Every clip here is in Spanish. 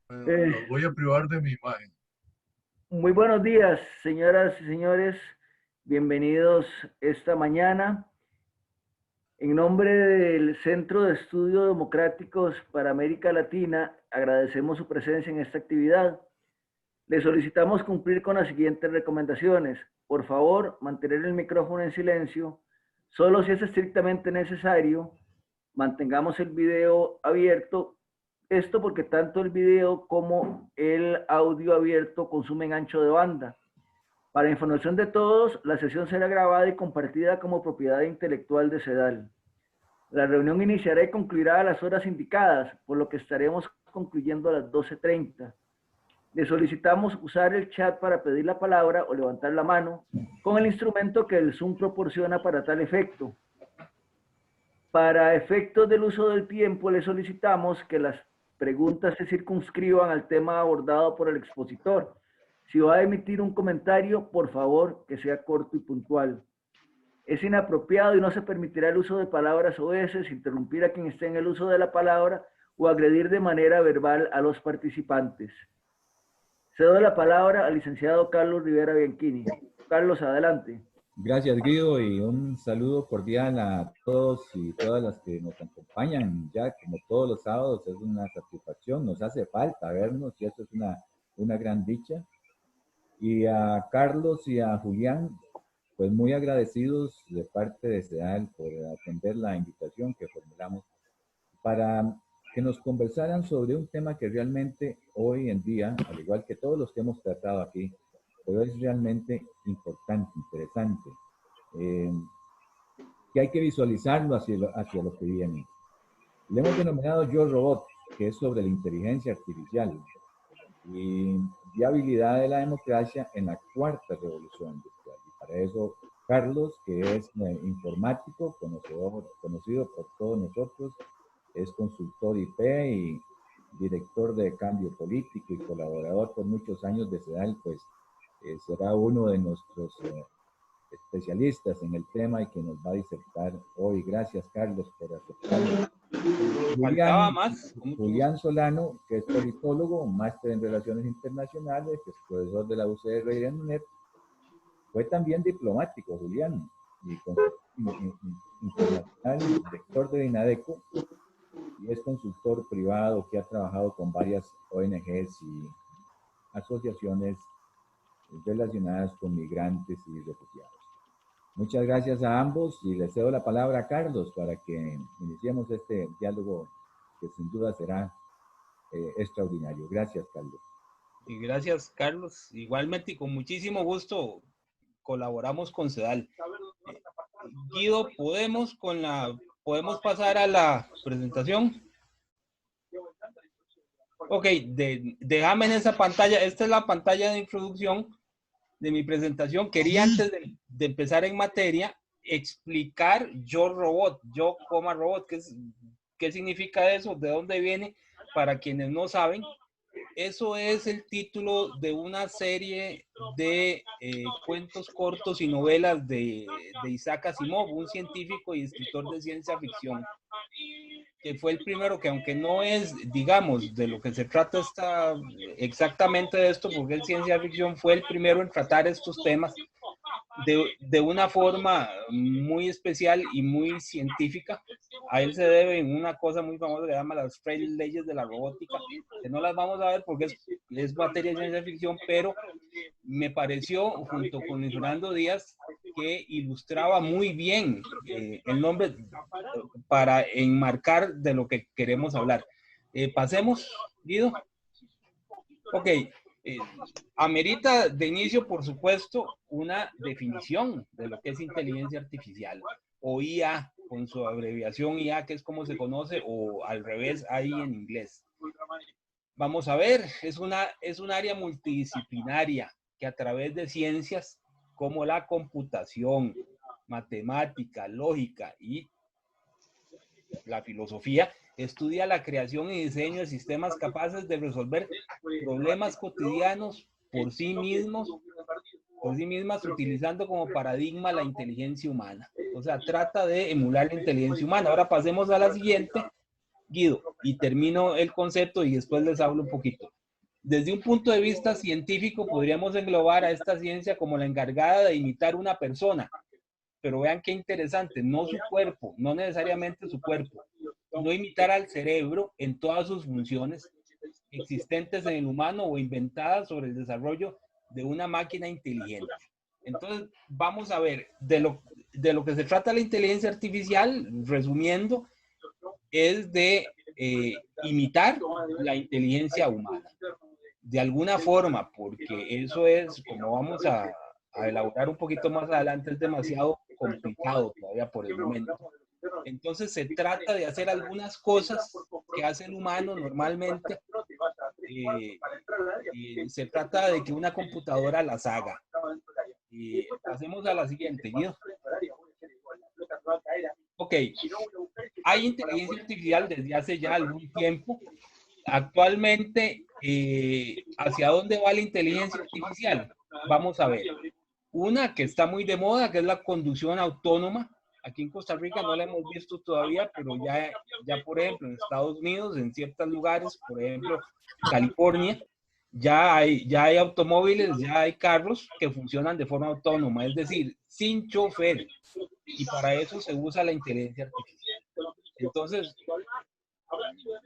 Los voy a privar de mi imagen. Muy buenos días, señoras y señores. Bienvenidos esta mañana. En nombre del Centro de Estudios Democráticos para América Latina, agradecemos su presencia en esta actividad. Le solicitamos cumplir con las siguientes recomendaciones. Por favor, mantener el micrófono en silencio. Solo si es estrictamente necesario, mantengamos el video abierto. Esto porque tanto el video como el audio abierto consumen ancho de banda. Para información de todos, la sesión será grabada y compartida como propiedad intelectual de CEDAL. La reunión iniciará y concluirá a las horas indicadas, por lo que estaremos concluyendo a las 12:30. Le solicitamos usar el chat para pedir la palabra o levantar la mano con el instrumento que el Zoom proporciona para tal efecto. Para efectos del uso del tiempo, le solicitamos que las preguntas se circunscriban al tema abordado por el expositor. Si va a emitir un comentario, por favor, que sea corto y puntual. Es inapropiado y no se permitirá el uso de palabras oeces, interrumpir a quien esté en el uso de la palabra o agredir de manera verbal a los participantes. Cedo la palabra al licenciado Carlos Rivera Bianchini. Carlos, adelante. Gracias, Guido, y un saludo cordial a todos y todas las que nos acompañan ya como todos los sábados. Es una satisfacción, nos hace falta vernos y eso es una gran dicha. Y a Carlos y a Julián, pues muy agradecidos de parte de CEDAL por atender la invitación que formulamos para que nos conversaran sobre un tema que realmente hoy en día, al igual que todos los que hemos tratado aquí, pero es realmente importante, interesante, que hay que visualizarlo hacia lo que viene. Le hemos denominado Yo Robot, que es sobre la inteligencia artificial y viabilidad de la democracia en la cuarta revolución industrial. Y para eso, Carlos, que es informático, conocido por todos nosotros, es consultor IP y director de Cambio Político y colaborador por muchos años de CEDAL, pues será uno de nuestros especialistas en el tema y que nos va a disertar hoy. Gracias, Carlos, por aceptarlo. Julián Solano, que es politólogo, máster en Relaciones Internacionales, que es profesor de la UCR y de UNED. Fue también diplomático, Julián, y internacional, director de INADECO, y es consultor privado que ha trabajado con varias ONGs y asociaciones relacionadas con migrantes y refugiados. Muchas gracias a ambos y les cedo la palabra a Carlos para que iniciemos este diálogo que sin duda será extraordinario. Gracias, Carlos. Y gracias, Carlos. Igualmente y con muchísimo gusto colaboramos con CEDAL. Guido, ¿podemos pasar a la presentación? Ok, déjame en esa pantalla. Esta es la pantalla de introducción de mi presentación. Quería antes de empezar en materia explicar Yo Robot, Yo, Robot, ¿qué significa eso? ¿De dónde viene? Para quienes no saben, eso es el título de una serie de cuentos cortos y novelas de Isaac Asimov, un científico y escritor de ciencia ficción, que fue el primero que, aunque no es, digamos, de lo que se trata exactamente de esto, porque es ciencia ficción, fue el primero en tratar estos temas de una forma muy especial y muy científica. A él se debe una cosa muy famosa que se llama las 3 leyes de la robótica, que no las vamos a ver porque es materia de ciencia ficción, pero me pareció, junto con Luis Fernando Díaz, que ilustraba muy bien el nombre para enmarcar de lo que queremos hablar. Pasemos, Guido. Ok. Amerita de inicio, por supuesto, una definición de lo que es inteligencia artificial, o IA, con su abreviación IA, que es como se conoce, o al revés, AI en inglés. Vamos a ver, es un área multidisciplinaria que a través de ciencias como la computación, matemática, lógica y la filosofía, estudia la creación y diseño de sistemas capaces de resolver problemas cotidianos por sí mismas, utilizando como paradigma la inteligencia humana. O sea, trata de emular la inteligencia humana. Ahora pasemos a la siguiente, Guido, y termino el concepto y después les hablo un poquito. Desde un punto de vista científico, podríamos englobar a esta ciencia como la encargada de imitar una persona. Pero vean qué interesante, no su cuerpo, no necesariamente su cuerpo, no imitar al cerebro en todas sus funciones existentes en el humano o inventadas sobre el desarrollo de una máquina inteligente. Entonces, vamos a ver, de lo que se trata la inteligencia artificial, resumiendo, es de imitar la inteligencia humana. De alguna forma, porque eso es, como vamos a elaborar un poquito más adelante, es demasiado complicado todavía por el momento. Entonces se trata de hacer algunas cosas que hace el humano normalmente. Se trata de que una computadora las haga. Pasemos a la siguiente, Guido. Ok, hay inteligencia artificial desde hace ya algún tiempo. Actualmente, ¿hacia dónde va la inteligencia artificial? Vamos a ver. Una que está muy de moda, que es la conducción autónoma. Aquí en Costa Rica no la hemos visto todavía, pero ya por ejemplo, en Estados Unidos, en ciertos lugares, por ejemplo, California, ya hay automóviles, ya hay carros que funcionan de forma autónoma, es decir, sin chofer. Y para eso se usa la inteligencia artificial. Entonces,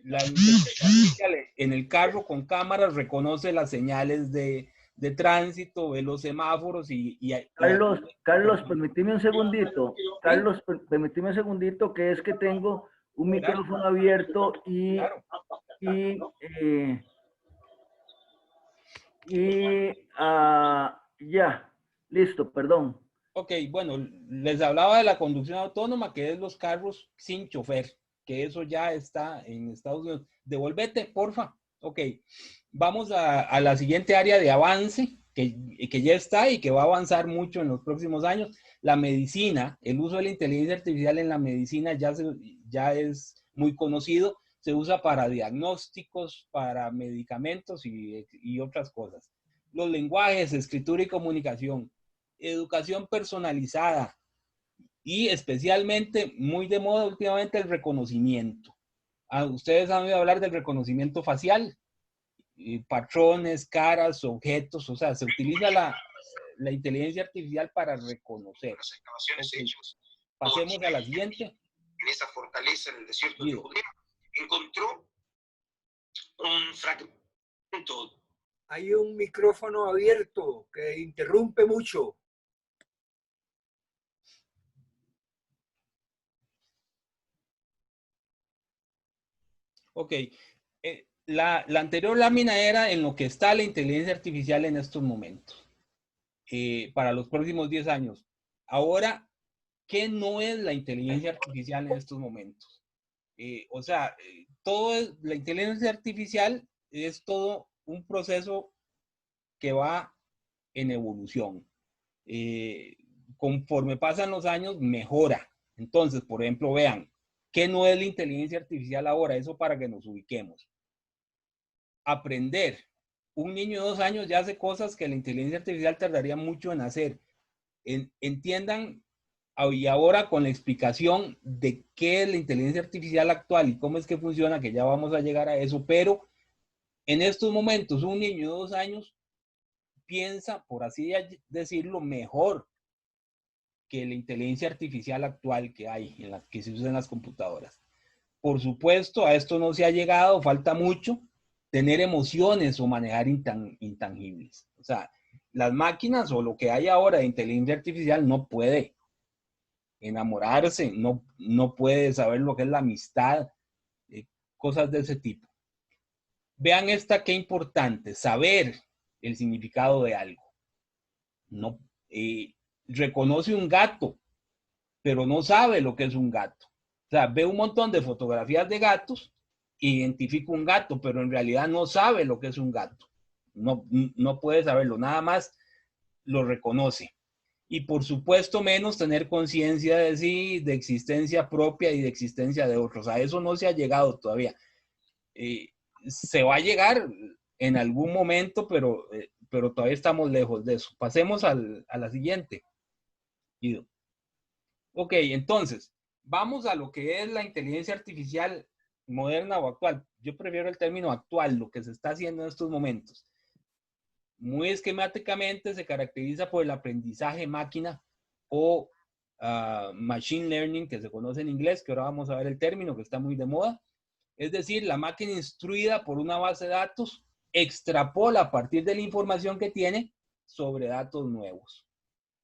la inteligencia artificial en el carro con cámaras reconoce las señales de tránsito, ve los semáforos Carlos, permíteme un segundito. Carlos, permíteme un segundito, que es que tengo un micrófono abierto ya, listo, perdón. Ok, bueno, les hablaba de la conducción autónoma, que es los carros sin chofer, que eso ya está en Estados Unidos. Devuélvete, porfa. Ok, vamos a la siguiente área de avance, que ya está y que va a avanzar mucho en los próximos años. La medicina, el uso de la inteligencia artificial en la medicina ya es muy conocido. Se usa para diagnósticos, para medicamentos y otras cosas. Los lenguajes, escritura y comunicación. Educación personalizada y especialmente muy de moda últimamente el reconocimiento. Ustedes han oído hablar del reconocimiento facial, patrones, caras, objetos, o sea, se utiliza la inteligencia artificial para reconocer. Okay. Pasemos a la siguiente. En esa fortaleza en el desierto de Judea, encontró un fragmento. Hay un micrófono abierto que interrumpe mucho. Ok, la anterior lámina era en lo que está la inteligencia artificial en estos momentos, para los próximos 10 años. Ahora, ¿qué no es la inteligencia artificial en estos momentos? La inteligencia artificial es todo un proceso que va en evolución. Conforme pasan los años, mejora. Entonces, por ejemplo, vean, ¿qué no es la inteligencia artificial ahora? Eso para que nos ubiquemos. Aprender. Un niño de 2 años ya hace cosas que la inteligencia artificial tardaría mucho en hacer. Entiendan, y ahora con la explicación de qué es la inteligencia artificial actual y cómo es que funciona, que ya vamos a llegar a eso, pero en estos momentos un niño de 2 años piensa, por así decirlo, mejor que la inteligencia artificial actual que hay, que se usa en las computadoras. Por supuesto, a esto no se ha llegado, falta mucho, tener emociones o manejar intangibles. O sea, las máquinas o lo que hay ahora de inteligencia artificial no puede enamorarse, no puede saber lo que es la amistad, cosas de ese tipo. Vean esta, qué importante, saber el significado de algo. No, reconoce un gato, pero no sabe lo que es un gato. O sea, ve un montón de fotografías de gatos, identifica un gato, pero en realidad no sabe lo que es un gato. No puede saberlo, nada más lo reconoce. Y por supuesto menos tener conciencia de sí, de existencia propia y de existencia de otros. A eso no se ha llegado todavía. Se va a llegar en algún momento, pero todavía estamos lejos de eso. Pasemos a la siguiente. Ok, entonces, vamos a lo que es la inteligencia artificial moderna o actual. Yo prefiero el término actual, lo que se está haciendo en estos momentos. Muy esquemáticamente se caracteriza por el aprendizaje máquina o machine learning, que se conoce en inglés, que ahora vamos a ver el término que está muy de moda. Es decir, la máquina instruida por una base de datos extrapola a partir de la información que tiene sobre datos nuevos.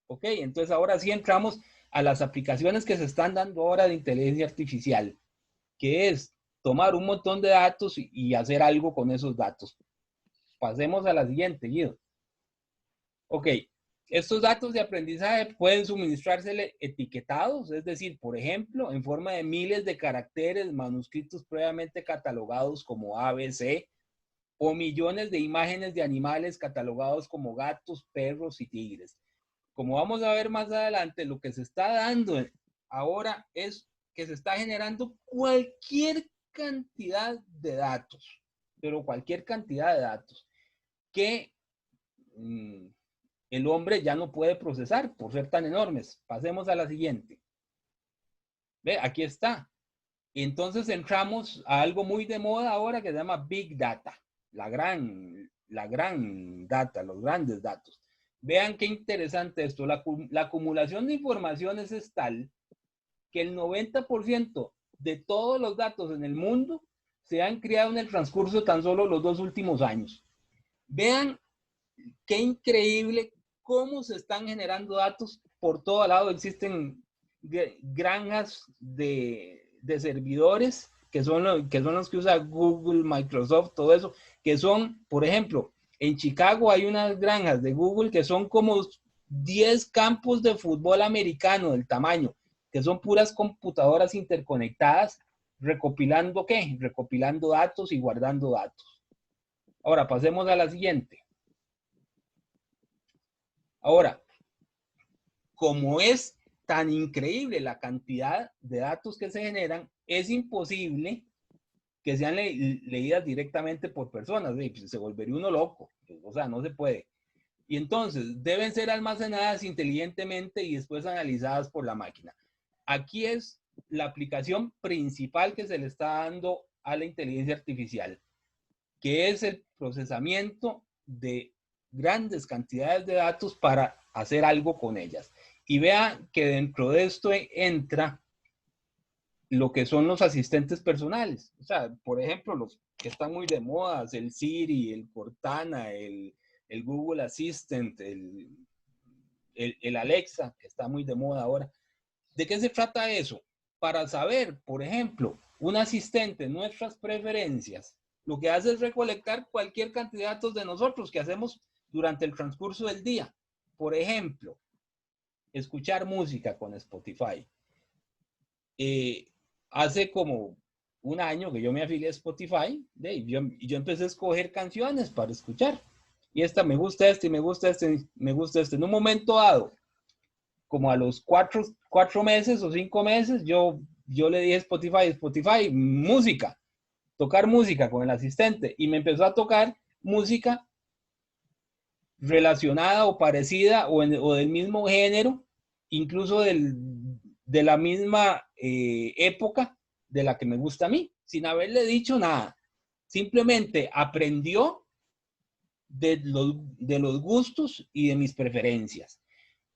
¿Ok? Entonces ahora sí entramos a las aplicaciones que se están dando ahora de inteligencia artificial, que es tomar un montón de datos y hacer algo con esos datos. Pasemos a la siguiente, Guido. Ok, estos datos de aprendizaje pueden suministrársele etiquetados, es decir, por ejemplo, en forma de miles de caracteres manuscritos previamente catalogados como ABC, o millones de imágenes de animales catalogados como gatos, perros y tigres. Como vamos a ver más adelante, lo que se está dando ahora es que se está generando cualquier cantidad de datos, pero cualquier cantidad de datos que el hombre ya no puede procesar por ser tan enormes. Pasemos a la siguiente. Ve, aquí está. Entonces entramos a algo muy de moda ahora que se llama Big Data, la gran data, los grandes datos. Vean qué interesante esto. La acumulación de informaciones es tal que el 90% de todos los datos en el mundo se han creado en el transcurso de tan solo los 2 últimos años. Vean qué increíble cómo se están generando datos por todo lado. Existen granjas de servidores que son los que usa Google, Microsoft, todo eso, que son, por ejemplo, en Chicago hay unas granjas de Google que son como 10 campos de fútbol americano del tamaño, que son puras computadoras interconectadas, recopilando ¿qué? Recopilando datos y guardando datos. Ahora, pasemos a la siguiente. Ahora, como es tan increíble la cantidad de datos que se generan, es imposible que sean leídas directamente por personas. Se volvería uno loco. O sea, no se puede. Y entonces deben ser almacenadas inteligentemente y después analizadas por la máquina. Aquí es la aplicación principal que se le está dando a la inteligencia artificial, que es el procesamiento de grandes cantidades de datos para hacer algo con ellas. Y vean que dentro de esto entra lo que son los asistentes personales. O sea, por ejemplo, los que están muy de moda, el Siri, el Cortana, el Google Assistant, el Alexa, que está muy de moda ahora. ¿De qué se trata eso? Para saber, por ejemplo, un asistente, nuestras preferencias, lo que hace es recolectar cualquier cantidad de datos de nosotros que hacemos durante el transcurso del día. Por ejemplo, escuchar música con Spotify. Hace como un año que yo me afilié a Spotify, yo empecé a escoger canciones para escuchar. Y esta me gusta este, y me gusta este, me gusta este. En un momento dado, como a los 4 meses o 5 meses, yo le dije a Spotify, música, tocar música con el asistente. Y me empezó a tocar música relacionada o parecida o del mismo género, incluso de la misma época de la que me gusta a mí, sin haberle dicho nada. Simplemente aprendió de los gustos y de mis preferencias.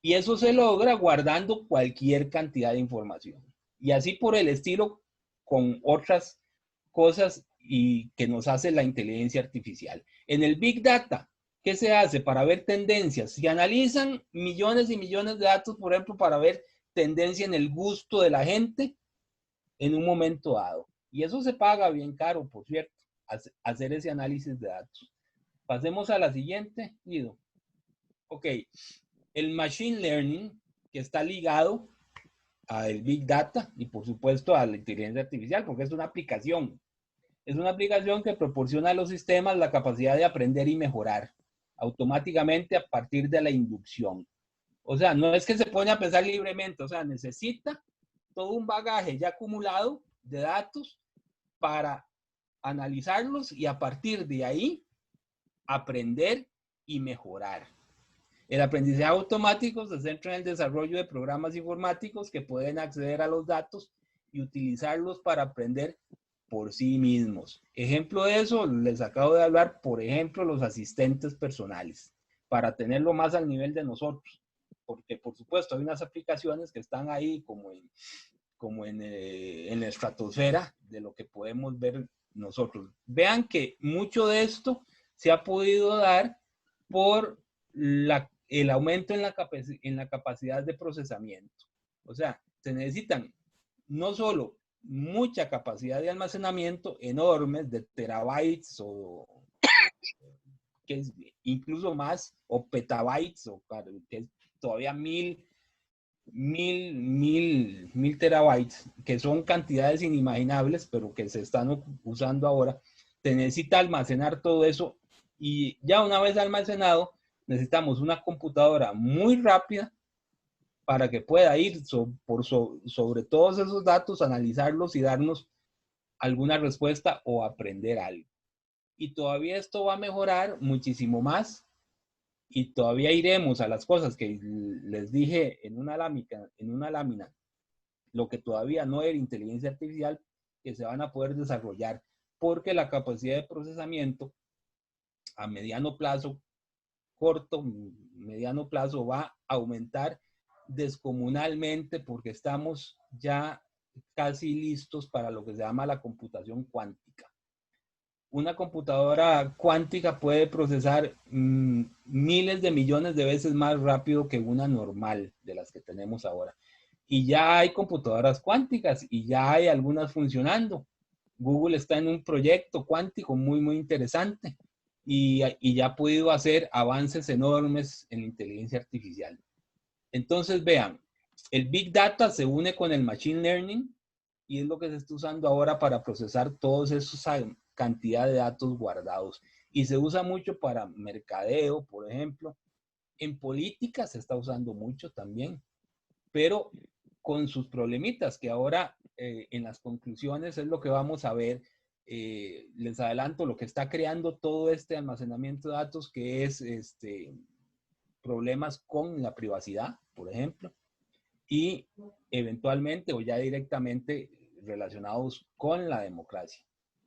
Y eso se logra guardando cualquier cantidad de información. Y así por el estilo con otras cosas y que nos hace la inteligencia artificial. En el Big Data, ¿qué se hace para ver tendencias? Se analizan millones y millones de datos, por ejemplo, para ver tendencia en el gusto de la gente en un momento dado. Y eso se paga bien caro, por cierto, hacer ese análisis de datos. Pasemos a la siguiente, Guido. Ok, el Machine Learning, que está ligado al Big Data y por supuesto a la inteligencia artificial, porque es una aplicación. Es una aplicación que proporciona a los sistemas la capacidad de aprender y mejorar automáticamente a partir de la inducción. O sea, no es que se pone a pensar libremente, o sea, necesita todo un bagaje ya acumulado de datos para analizarlos y a partir de ahí aprender y mejorar. El aprendizaje automático se centra en el desarrollo de programas informáticos que pueden acceder a los datos y utilizarlos para aprender por sí mismos. Ejemplo de eso, les acabo de hablar, por ejemplo, los asistentes personales, para tenerlo más al nivel de nosotros. Porque, por supuesto, hay unas aplicaciones que están ahí como en la estratosfera de lo que podemos ver nosotros. Vean que mucho de esto se ha podido dar por el aumento en la capacidad de procesamiento. O sea, se necesitan no solo mucha capacidad de almacenamiento enormes de terabytes o que es incluso más, o petabytes, o que es todavía mil terabytes, que son cantidades inimaginables, pero que se están usando ahora. Se necesita almacenar todo eso y ya una vez almacenado, necesitamos una computadora muy rápida para que pueda ir sobre todos esos datos, analizarlos y darnos alguna respuesta o aprender algo. Y todavía esto va a mejorar muchísimo más y todavía iremos a las cosas que les dije en una lámina, lo que todavía no era inteligencia artificial, que se van a poder desarrollar, porque la capacidad de procesamiento a mediano plazo, corto, mediano plazo, va a aumentar descomunalmente porque estamos ya casi listos para lo que se llama la computación cuántica. Una computadora cuántica puede procesar miles de millones de veces más rápido que una normal de las que tenemos ahora. Y ya hay computadoras cuánticas y ya hay algunas funcionando. Google está en un proyecto cuántico muy, muy interesante y ya ha podido hacer avances enormes en la inteligencia artificial. Entonces, vean, el Big Data se une con el Machine Learning y es lo que se está usando ahora para procesar todos esos cantidad de datos guardados. Y se usa mucho para mercadeo, por ejemplo. En política se está usando mucho también, pero con sus problemitas, que ahora en las conclusiones es lo que vamos a ver. Les adelanto lo que está creando todo este almacenamiento de datos, que es problemas con la privacidad, por ejemplo, y eventualmente o ya directamente relacionados con la democracia.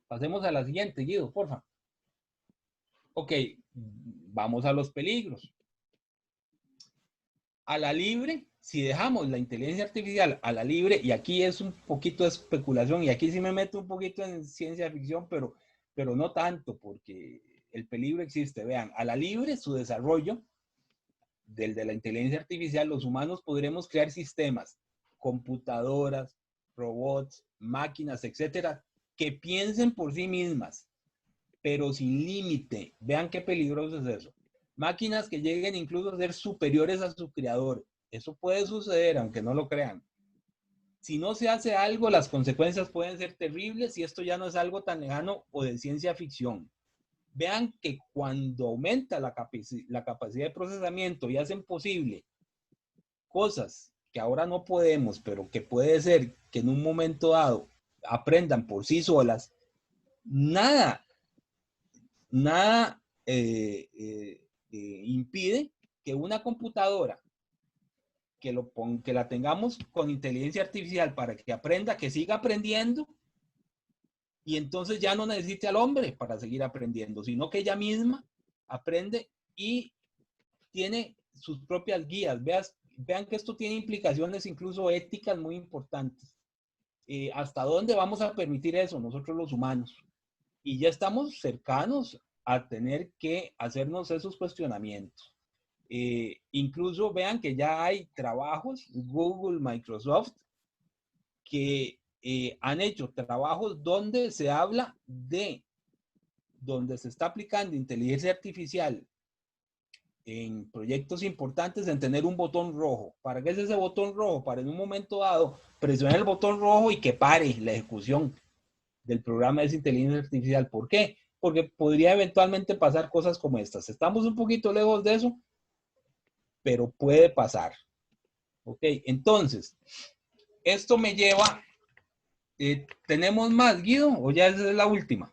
Pasemos a la siguiente, Guido, porfa. Ok, vamos a los peligros. A la libre, si dejamos la inteligencia artificial a la libre, y aquí es un poquito de especulación, y aquí sí me meto un poquito en ciencia ficción, pero no tanto, porque el peligro existe. Vean, a la libre, su desarrollo, del de la inteligencia artificial, los humanos podremos crear sistemas, computadoras, robots, máquinas, etcétera, que piensen por sí mismas, pero sin límite. Vean qué peligroso es eso. Máquinas que lleguen incluso a ser superiores a su creador. Eso puede suceder, aunque no lo crean. Si no se hace algo, las consecuencias pueden ser terribles y esto ya no es algo tan lejano o de ciencia ficción. Vean que cuando aumenta la capacidad de procesamiento y hacen posible cosas que ahora no podemos, pero que puede ser que en un momento dado aprendan por sí solas, nada impide que una computadora que la tengamos con inteligencia artificial para que aprenda, que siga aprendiendo, y entonces ya no necesite al hombre para seguir aprendiendo, sino que ella misma aprende y tiene sus propias guías. Vean que esto tiene implicaciones incluso éticas muy importantes. ¿Hasta dónde vamos a permitir eso nosotros los humanos? Y ya estamos cercanos a tener que hacernos esos cuestionamientos. Incluso vean que ya hay trabajos, Google, Microsoft, que han hecho trabajos donde se habla donde se está aplicando inteligencia artificial en proyectos importantes en tener un botón rojo. ¿Para qué es ese botón rojo? Para en un momento dado presionar el botón rojo y que pare la ejecución del programa de esa inteligencia artificial. ¿Por qué? Porque podría eventualmente pasar cosas como estas. Estamos un poquito lejos de eso, pero puede pasar. Ok, entonces, esto me lleva... ¿tenemos más, Guido? ¿O ya esa es la última?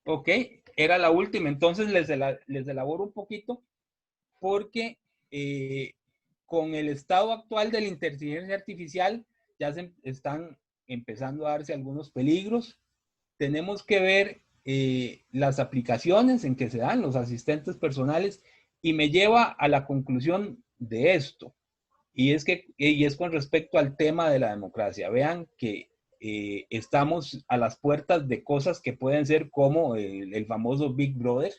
Ok, era la última. Entonces les elaboro un poquito porque con el estado actual de la inteligencia artificial ya se están empezando a darse algunos peligros. Tenemos que ver las aplicaciones en que se dan los asistentes personales y me lleva a la conclusión de esto. Y es con respecto al tema de la democracia. Vean que estamos a las puertas de cosas que pueden ser como el famoso Big Brother,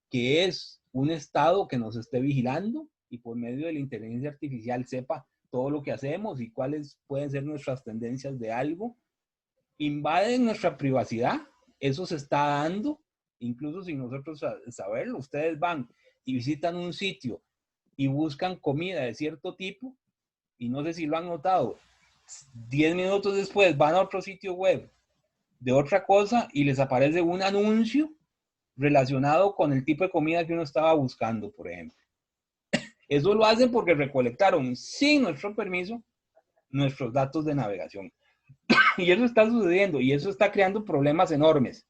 que es un estado que nos esté vigilando y por medio de la inteligencia artificial sepa todo lo que hacemos y cuáles pueden ser nuestras tendencias de algo. Invaden nuestra privacidad, eso se está dando, incluso sin nosotros saberlo. Ustedes van y visitan un sitio y buscan comida de cierto tipo, y no sé si lo han notado, 10 minutos después van a otro sitio web de otra cosa y les aparece un anuncio relacionado con el tipo de comida que uno estaba buscando, por ejemplo. Eso lo hacen porque recolectaron sin nuestro permiso nuestros datos de navegación. Y eso está sucediendo y eso está creando problemas enormes.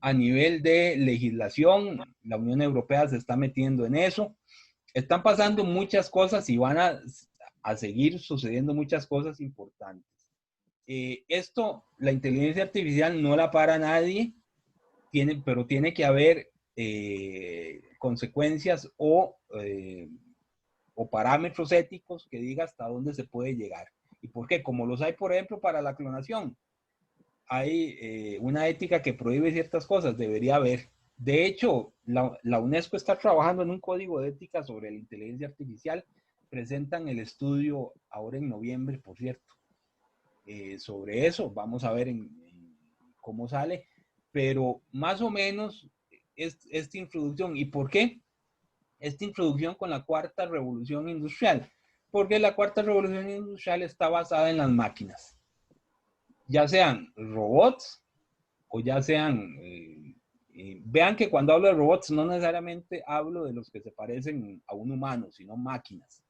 A nivel de legislación, la Unión Europea se está metiendo en eso. Están pasando muchas cosas y van a seguir sucediendo muchas cosas importantes. Esto, la inteligencia artificial no la para nadie, pero tiene que haber consecuencias o parámetros éticos que diga hasta dónde se puede llegar. ¿Y por qué? Como los hay, por ejemplo, para la clonación. Hay una ética que prohíbe ciertas cosas, debería haber. De hecho, la UNESCO está trabajando en un código de ética sobre la inteligencia artificial. Presentan el estudio ahora en noviembre, por cierto. Sobre eso, vamos a ver cómo sale. Pero más o menos esta introducción. ¿Y por qué? Esta introducción con la cuarta revolución industrial. Porque la cuarta revolución industrial está basada en las máquinas. Ya sean robots o ya sean... vean que cuando hablo de robots no necesariamente hablo de los que se parecen a un humano, sino máquinas,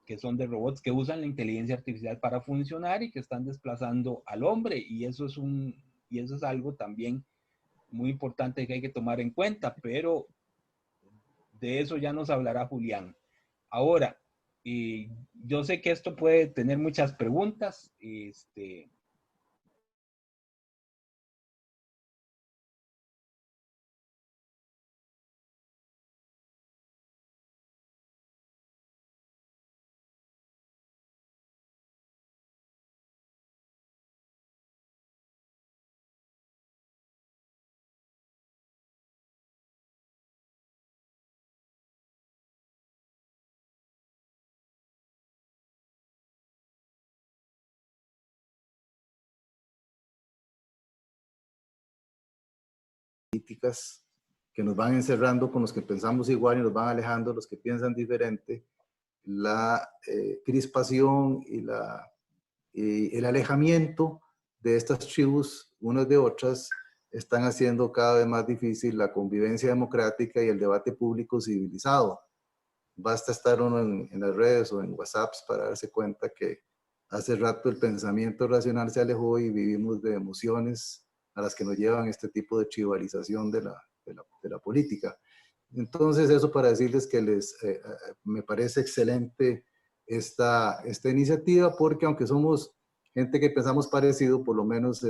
que son de robots que usan la inteligencia artificial para funcionar y que están desplazando al hombre. Y eso es algo también muy importante que hay que tomar en cuenta, pero de eso ya nos hablará Julián. Ahora, yo sé que esto puede tener muchas preguntas. Políticas que nos van encerrando con los que pensamos igual y nos van alejando de los que piensan diferente, la crispación y el alejamiento de estas tribus unas de otras están haciendo cada vez más difícil la convivencia democrática y el debate público civilizado. Basta estar uno en las redes o en WhatsApps para darse cuenta que hace rato el pensamiento racional se alejó y vivimos de emociones a las que nos llevan este tipo de tribalización de la política. Entonces, eso para decirles que me parece excelente esta iniciativa, porque aunque somos gente que pensamos parecido, por lo menos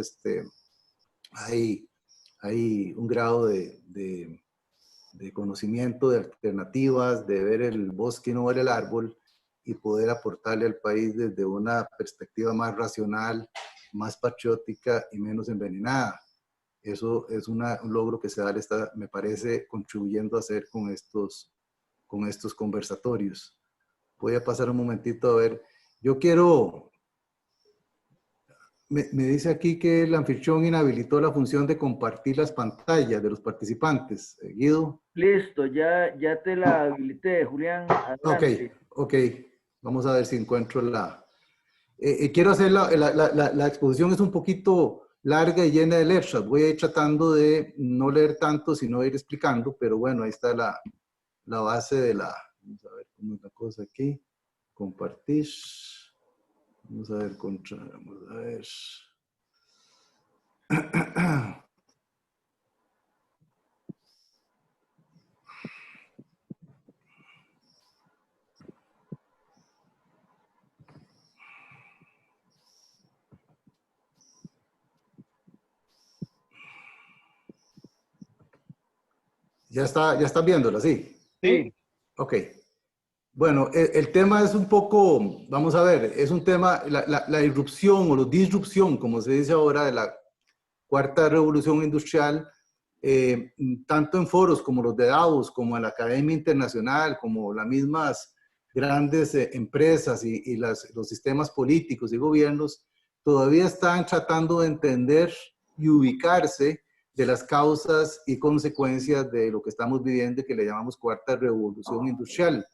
hay un grado de conocimiento, de alternativas, de ver el bosque y no ver el árbol, y poder aportarle al país desde una perspectiva más racional, más patriótica y menos envenenada. Eso es un logro que CEDAL está, me parece, contribuyendo a hacer con estos conversatorios. Voy a pasar un momentito a ver. Yo quiero... Me dice aquí que el anfitrión inhabilitó la función de compartir las pantallas de los participantes. Guido. Listo, ya te la habilité, Julián. Adelante. Ok. Vamos a ver si encuentro quiero hacer la exposición es un poquito larga y llena de letras. Voy a ir tratando de no leer tanto, sino ir explicando, pero bueno, ahí está la base de vamos a ver cómo es la cosa aquí. Compartir. Vamos a ver, vamos a ver. Ya estás viéndola, ¿sí? Sí. Ok. Bueno, el tema es un poco, vamos a ver, es un tema, la irrupción o la disrupción, como se dice ahora, de la cuarta revolución industrial, tanto en foros como los de Davos, como en la Academia Internacional, como las mismas grandes empresas y los sistemas políticos y gobiernos, todavía están tratando de entender y ubicarse de las causas y consecuencias de lo que estamos viviendo y que le llamamos cuarta revolución industrial.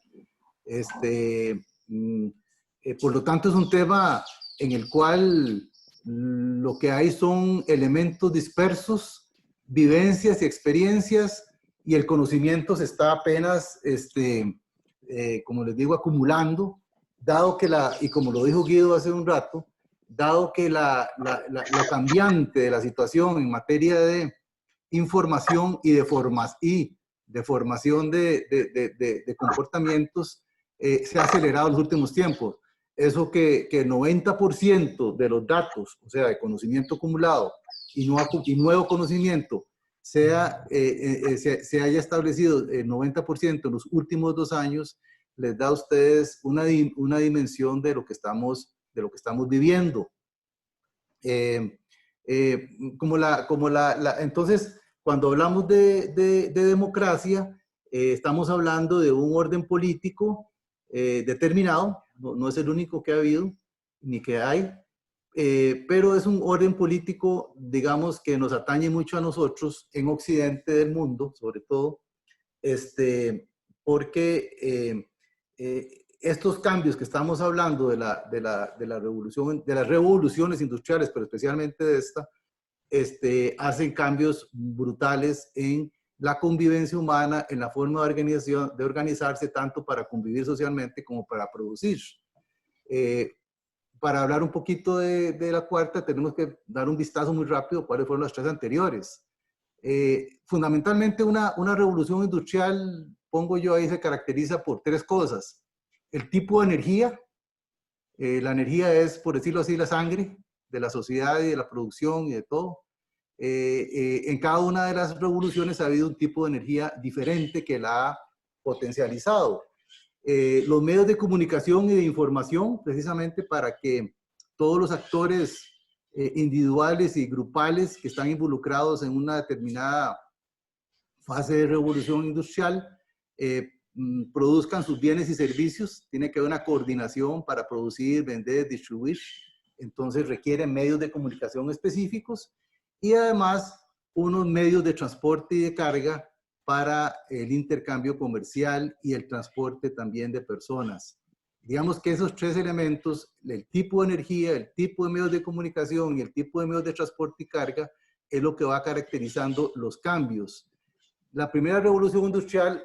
Por lo tanto, es un tema en el cual lo que hay son elementos dispersos, vivencias y experiencias, y el conocimiento se está apenas, como les digo, acumulando, dado que y como lo dijo Guido hace un rato, dado que lo cambiante de la situación en materia de información y de formación de comportamientos se ha acelerado en los últimos tiempos. Eso que el 90% de los datos, o sea, de conocimiento acumulado y nuevo conocimiento, se haya establecido el 90% en los últimos 2 años, les da a ustedes una dimensión de lo que estamos viviendo. Entonces, cuando hablamos de democracia, estamos hablando de un orden político determinado, no es el único que ha habido, ni que hay, pero es un orden político, digamos, que nos atañe mucho a nosotros en Occidente del mundo, sobre todo, porque estos cambios que estamos hablando de la revolución, de las revoluciones industriales, pero especialmente de esta, hacen cambios brutales en la convivencia humana, en la forma de organizarse, tanto para convivir socialmente como para producir. Para hablar un poquito de la cuarta, tenemos que dar un vistazo muy rápido a cuáles fueron las 3 anteriores. Fundamentalmente, una revolución industrial, pongo yo ahí, se caracteriza por 3 cosas. El tipo de energía. La energía es, por decirlo así, la sangre de la sociedad y de la producción y de todo. En cada una de las revoluciones ha habido un tipo de energía diferente que la ha potencializado. Los medios de comunicación y de información, precisamente para que todos los actores individuales y grupales que están involucrados en una determinada fase de revolución industrial produzcan sus bienes y servicios. Tiene que haber una coordinación para producir, vender, distribuir. Entonces requieren medios de comunicación específicos y además unos medios de transporte y de carga para el intercambio comercial y el transporte también de personas. Digamos que esos 3 elementos, el tipo de energía, el tipo de medios de comunicación y el tipo de medios de transporte y carga, es lo que va caracterizando los cambios. La primera revolución industrial,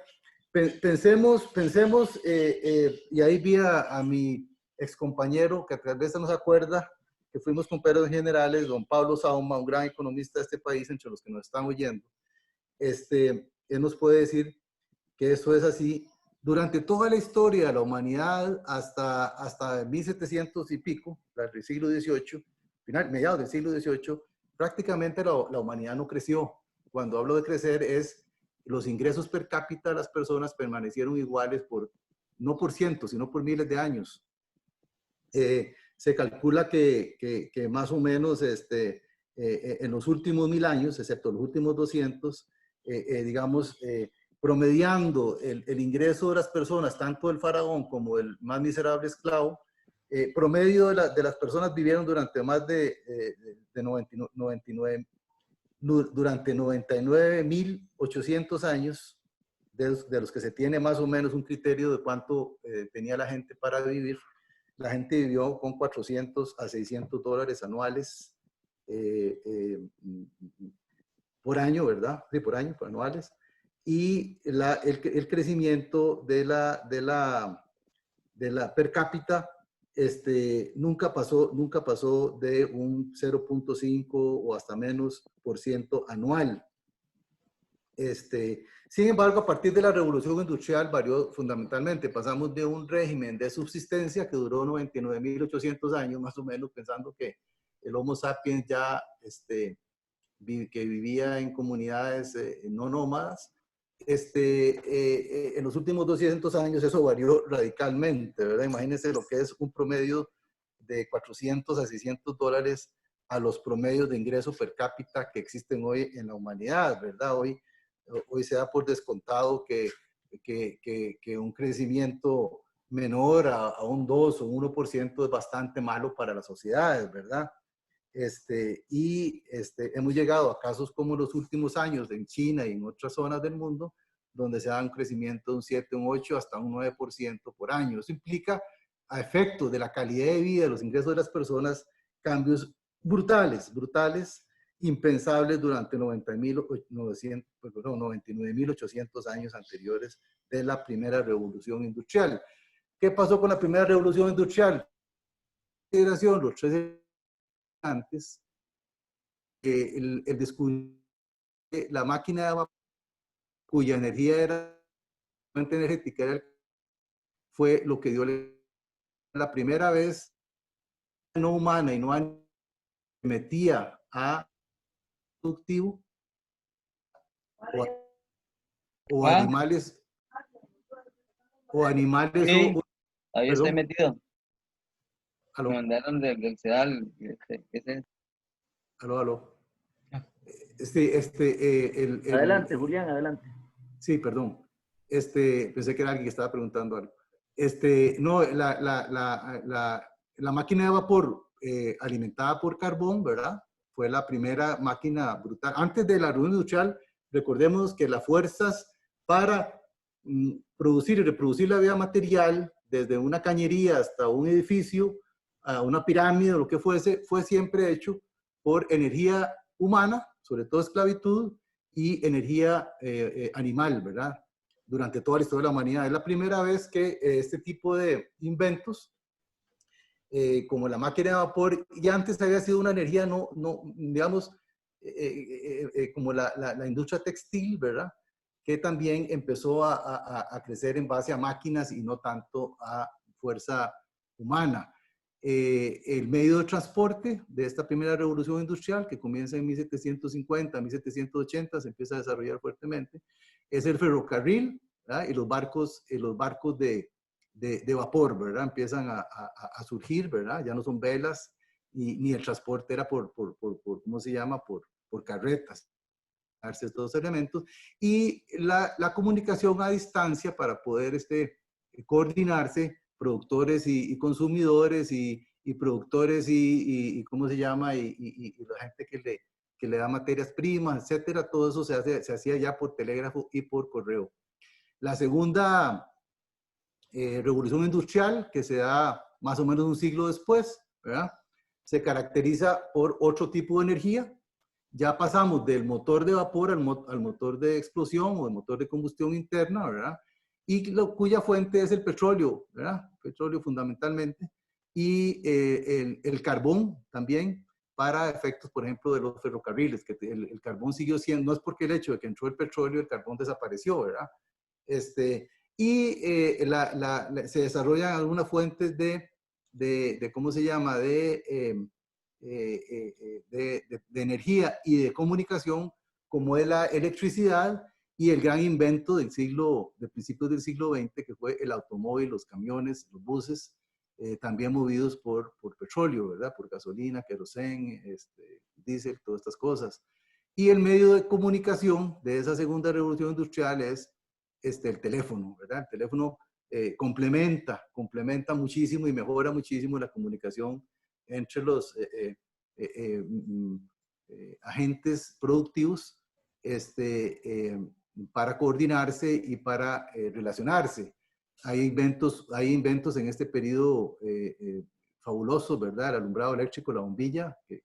pensemos, y ahí vi a mi excompañero, que tal vez no se acuerda, que fuimos compañeros generales, don Pablo Sauma, un gran economista de este país, entre los que nos están oyendo. Él nos puede decir que eso es así. Durante toda la historia de la humanidad, hasta 1700 y pico, del siglo XVIII, mediados del siglo XVIII, prácticamente la humanidad no creció. Cuando hablo de crecer es los ingresos per cápita de las personas permanecieron iguales no por cientos, sino por miles de años. Se calcula que más o menos en los últimos 1000 años, excepto los últimos 200, digamos, promediando el ingreso de las personas, tanto del faraón como del más miserable esclavo, promedio de las personas vivieron durante más de 99.800 años, de los que se tiene más o menos un criterio de cuánto tenía la gente para vivir. La gente vivió con $400 a $600 anuales por año, ¿verdad? Sí, por año, por anuales. Y el crecimiento de la per cápita nunca pasó de un 0.5 o hasta menos % anual. Sin embargo, a partir de la revolución industrial varió fundamentalmente. Pasamos de un régimen de subsistencia que duró 99.800 años, más o menos, pensando que el Homo sapiens ya que vivía en comunidades no nómadas, En los últimos 200 años eso varió radicalmente, ¿verdad? Imagínense lo que es un promedio de 400 a 600 dólares a los promedios de ingreso per cápita que existen hoy en la humanidad, ¿verdad? Hoy se da por descontado que un crecimiento menor a un 2 o un 1% es bastante malo para las sociedades, ¿verdad? Hemos llegado a casos como los últimos años en China y en otras zonas del mundo, donde se da un crecimiento de un 7, un 8, hasta un 9% por año. Eso implica, a efectos de la calidad de vida, de los ingresos de las personas, cambios brutales, impensables durante 99.800 años anteriores de la primera revolución industrial. ¿Qué pasó con la primera revolución industrial? Los 13 antes, el descubrimiento de la máquina de vapor, cuya energía era fuente energética, fue lo que dio la primera vez no humana y no metía a productivo o animales Sí, o, ahí estoy metido. Aló. Me mandaron del CEDAL. ¿Qué es eso? Aló. Adelante, Julián, adelante. Sí, perdón. Pensé que era alguien que estaba preguntando algo. No, la máquina de vapor alimentada por carbón, ¿verdad? Fue la primera máquina brutal. Antes de la revolución industrial, recordemos que las fuerzas para producir y reproducir la vida material, desde una cañería hasta un edificio, a una pirámide o lo que fuese, fue siempre hecho por energía humana, sobre todo esclavitud, y energía animal, ¿verdad? Durante toda la historia de la humanidad. Es la primera vez que este tipo de inventos, como la máquina de vapor, y antes había sido una energía, digamos, como la industria textil, ¿verdad? Que también empezó a crecer en base a máquinas y no tanto a fuerza humana. El medio de transporte de esta primera revolución industrial, que comienza en 1750, 1780, se empieza a desarrollar fuertemente, es el ferrocarril, ¿verdad? Y los barcos de vapor, ¿verdad? Empiezan a surgir, ¿verdad? Ya no son velas, ni el transporte era por ¿cómo se llama? Por carretas, estos elementos, y la comunicación a distancia para poder coordinarse, productores y consumidores y productores y ¿cómo se llama? Y la gente que le da materias primas, etcétera, todo eso se hacía ya por telégrafo y por correo. La segunda revolución industrial, que se da más o menos un siglo después, ¿verdad? Se caracteriza por otro tipo de energía. Ya pasamos del motor de vapor al motor de explosión o el motor de combustión interna, ¿verdad? Y cuya fuente es el petróleo, ¿verdad? Petróleo fundamentalmente. Y el carbón también, para efectos, por ejemplo, de los ferrocarriles, que el carbón siguió siendo, no es porque el hecho de que entró el petróleo, el carbón desapareció, ¿verdad? Se desarrollan algunas fuentes de ¿cómo se llama? De energía y de comunicación, como es la electricidad y el gran invento de principios del siglo XX, que fue el automóvil, los camiones, los buses, también movidos por petróleo, ¿verdad? Por gasolina, querosén, diésel, todas estas cosas. Y el medio de comunicación de esa segunda revolución industrial es el teléfono, ¿verdad? El teléfono complementa muchísimo y mejora muchísimo la comunicación entre los agentes productivos para coordinarse y para relacionarse. Hay inventos en este periodo fabulosos, ¿verdad? El alumbrado eléctrico, la bombilla, y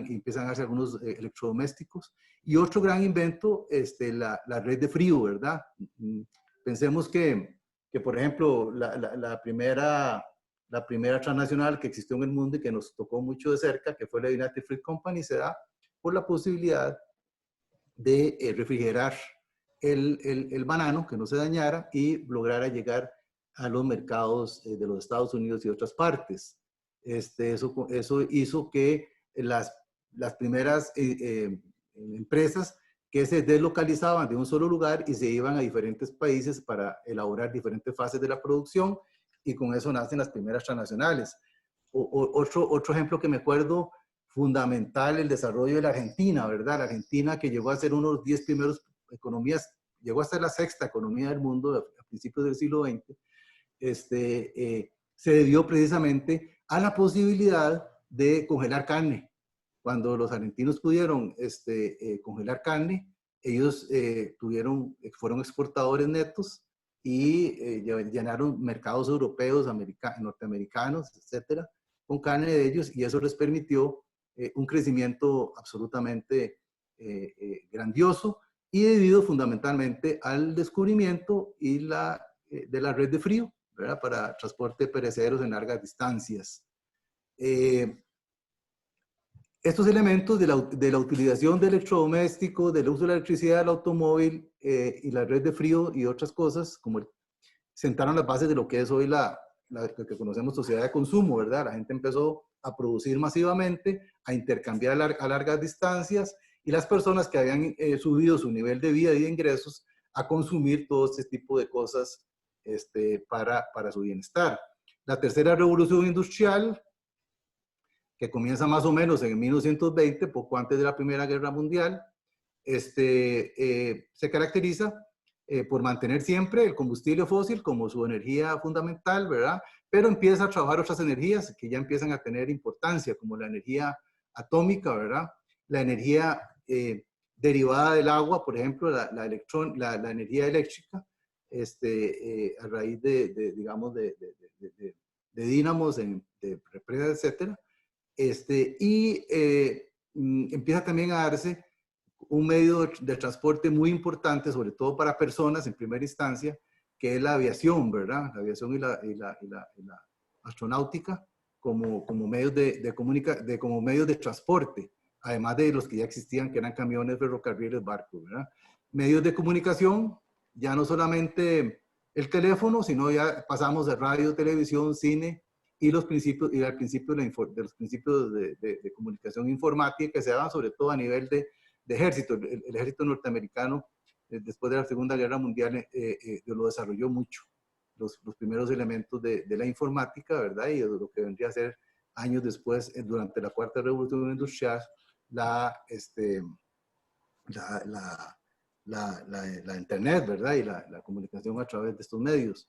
empiezan a hacer algunos electrodomésticos. Y otro gran invento, la red de frío, ¿verdad? Pensemos que por ejemplo, la primera transnacional que existió en el mundo y que nos tocó mucho de cerca, que fue la United Fruit Company, se da por la posibilidad de refrigerar el banano, que no se dañara, y lograr llegar a los mercados de los Estados Unidos y otras partes. Eso hizo que las primeras empresas que se deslocalizaban de un solo lugar y se iban a diferentes países para elaborar diferentes fases de la producción, y con eso nacen las primeras transnacionales. Otro ejemplo que me acuerdo fundamental, el desarrollo de la Argentina, ¿verdad? La Argentina, que llegó a ser uno de los 10 primeros economías, llegó a ser la sexta economía del mundo a principios del siglo XX, se debió precisamente a la posibilidad de congelar carne. Cuando los argentinos pudieron congelar carne, ellos fueron exportadores netos y llenaron mercados europeos, norteamericanos, etcétera, con carne de ellos, y eso les permitió un crecimiento absolutamente grandioso, y debido fundamentalmente al descubrimiento y de la red de frío, ¿verdad?, para transporte de perecederos en largas distancias. Estos elementos de la utilización de electrodomésticos, del uso de la electricidad del automóvil y la red de frío y otras cosas, como sentaron las bases de lo que es hoy lo que conocemos sociedad de consumo, ¿verdad? La gente empezó a producir masivamente, a intercambiar a largas distancias, y las personas que habían subido su nivel de vida y de ingresos a consumir todo este tipo de cosas para su bienestar. La tercera revolución industrial, que comienza más o menos en 1920, poco antes de la Primera Guerra Mundial, se caracteriza por mantener siempre el combustible fósil como su energía fundamental, ¿verdad? Pero empieza a trabajar otras energías que ya empiezan a tener importancia, como la energía atómica, ¿verdad? La energía derivada del agua, por ejemplo, la energía eléctrica, a raíz digamos, de dínamos, de represas, etcétera. Empieza también a darse un medio de transporte muy importante, sobre todo para personas en primera instancia, que es la aviación, ¿verdad? La aviación y la astronáutica como medios como medios de transporte, además de los que ya existían, que eran camiones, ferrocarriles, barcos, ¿verdad? Medios de comunicación, ya no solamente el teléfono, sino ya pasamos de radio, televisión, cine, y al principio de los principios de comunicación informática, que se daban sobre todo a nivel de ejército. El ejército norteamericano, después de la Segunda Guerra Mundial, lo desarrolló mucho. Los primeros elementos de la informática, ¿verdad? Y de lo que vendría a ser años después, durante la Cuarta Revolución Industrial, la Internet, ¿verdad? Y la comunicación a través de estos medios.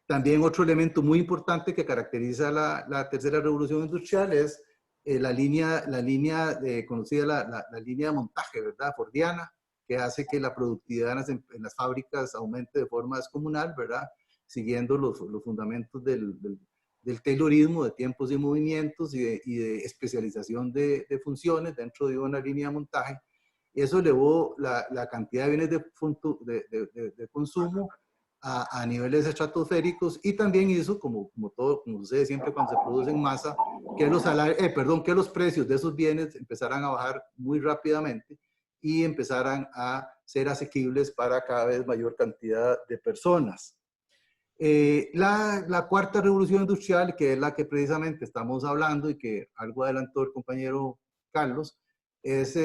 También otro elemento muy importante que caracteriza la tercera revolución industrial es la línea conocida, la línea de montaje, ¿verdad?, fordiana, que hace que la productividad en las fábricas aumente de forma descomunal, ¿verdad?, siguiendo los fundamentos del taylorismo, de tiempos y movimientos y de especialización de funciones dentro de una línea de montaje. Y eso elevó la cantidad de bienes de consumo a niveles estratosféricos, y también hizo, como sucede siempre cuando se produce en masa, que los precios de esos bienes empezaran a bajar muy rápidamente y empezaran a ser asequibles para cada vez mayor cantidad de personas. La cuarta revolución industrial, que es la que precisamente estamos hablando y que algo adelantó el compañero Carlos, es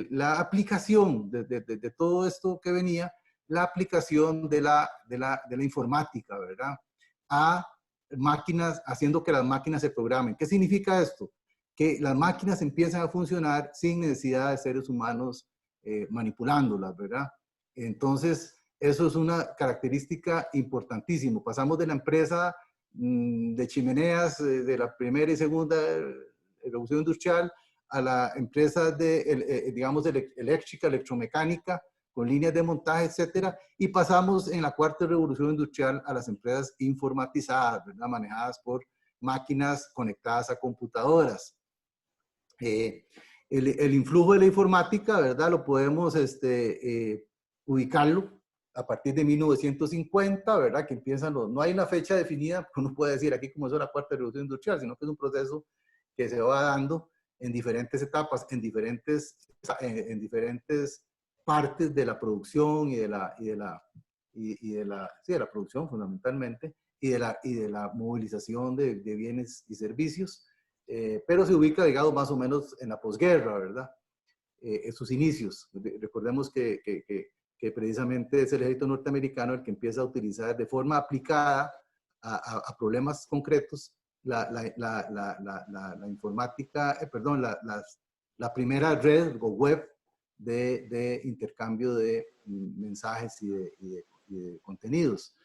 la aplicación de todo esto que venía, la aplicación de la informática, ¿verdad?, a máquinas, haciendo que las máquinas se programen. ¿Qué significa esto? Que las máquinas empiezan a funcionar sin necesidad de seres humanos manipulándolas, ¿verdad? Entonces, eso es una característica importantísima. Pasamos de la empresa de chimeneas de la primera y segunda revolución industrial a la empresa digamos, eléctrica, electromecánica, con líneas de montaje, etcétera, y pasamos en la cuarta revolución industrial a las empresas informatizadas, ¿verdad?, manejadas por máquinas conectadas a computadoras. El influjo de la informática, ¿verdad?, lo podemos ubicarlo a partir de 1950, ¿verdad?, que empiezan no hay una fecha definida, uno puede decir aquí como es la cuarta revolución industrial, sino que es un proceso que se va dando en diferentes etapas, en diferentes partes de la producción y de la producción fundamentalmente, y de la movilización de bienes y servicios, pero se ubica, digamos, más o menos en la posguerra, ¿verdad? sus inicios. Recordemos que precisamente es el ejército norteamericano el que empieza a utilizar de forma aplicada a problemas concretos la informática, perdón, la primera red o web de intercambio de mensajes y de contenidos.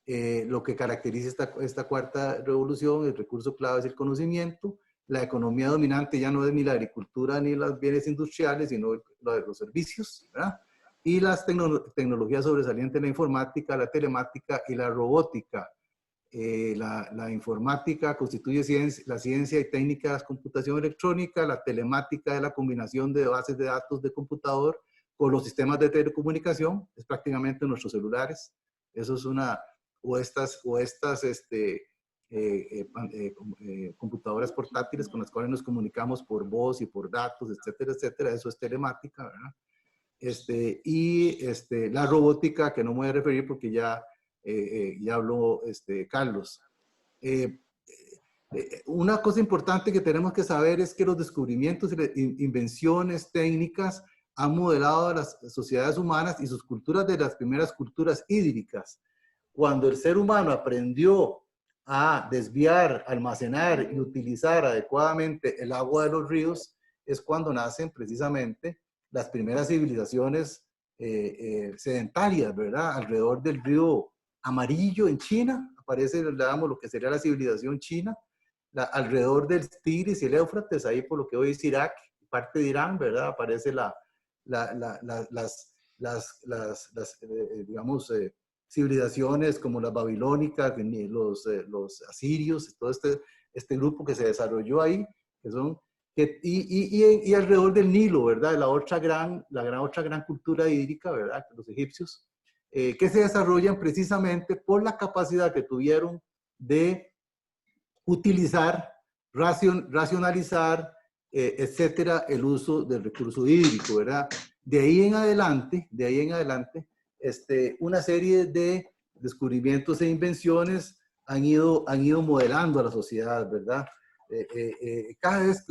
Lo que caracteriza esta cuarta revolución, el recurso clave es el conocimiento. La economía dominante ya no es ni la agricultura ni los bienes industriales, sino los servicios, ¿verdad? Y las tecnologías sobresalientes, la informática, la telemática y la robótica. La informática constituye la ciencia y técnica de la computación electrónica, la telemática de la combinación de bases de datos de computador con los sistemas de telecomunicación, es prácticamente nuestros celulares. Eso es computadoras portátiles con las cuales nos comunicamos por voz y por datos, etcétera, etcétera. Eso es telemática, ¿verdad? La robótica, que no me voy a referir porque ya habló Carlos. Una cosa importante que tenemos que saber es que los descubrimientos y invenciones técnicas han modelado a las sociedades humanas y sus culturas de las primeras culturas hídricas. Cuando el ser humano aprendió a desviar, almacenar y utilizar adecuadamente el agua de los ríos, es cuando nacen precisamente las primeras civilizaciones sedentarias, ¿verdad? Alrededor del río Amarillo en China, aparece, lo que sería la civilización china, alrededor del Tigris y el Éufrates, ahí por lo que hoy es Irak, parte de Irán, ¿verdad? Aparece digamos, civilizaciones como las babilónicas, los asirios, todo este grupo que se desarrolló ahí, que son, y alrededor del Nilo, ¿verdad? La otra gran cultura hídrica, ¿verdad? Los egipcios, que se desarrollan precisamente por la capacidad que tuvieron de utilizar, racionalizar, etcétera, el uso del recurso hídrico, ¿verdad? De ahí en adelante, una serie de descubrimientos e invenciones han ido modelando a la sociedad, ¿verdad? Cada vez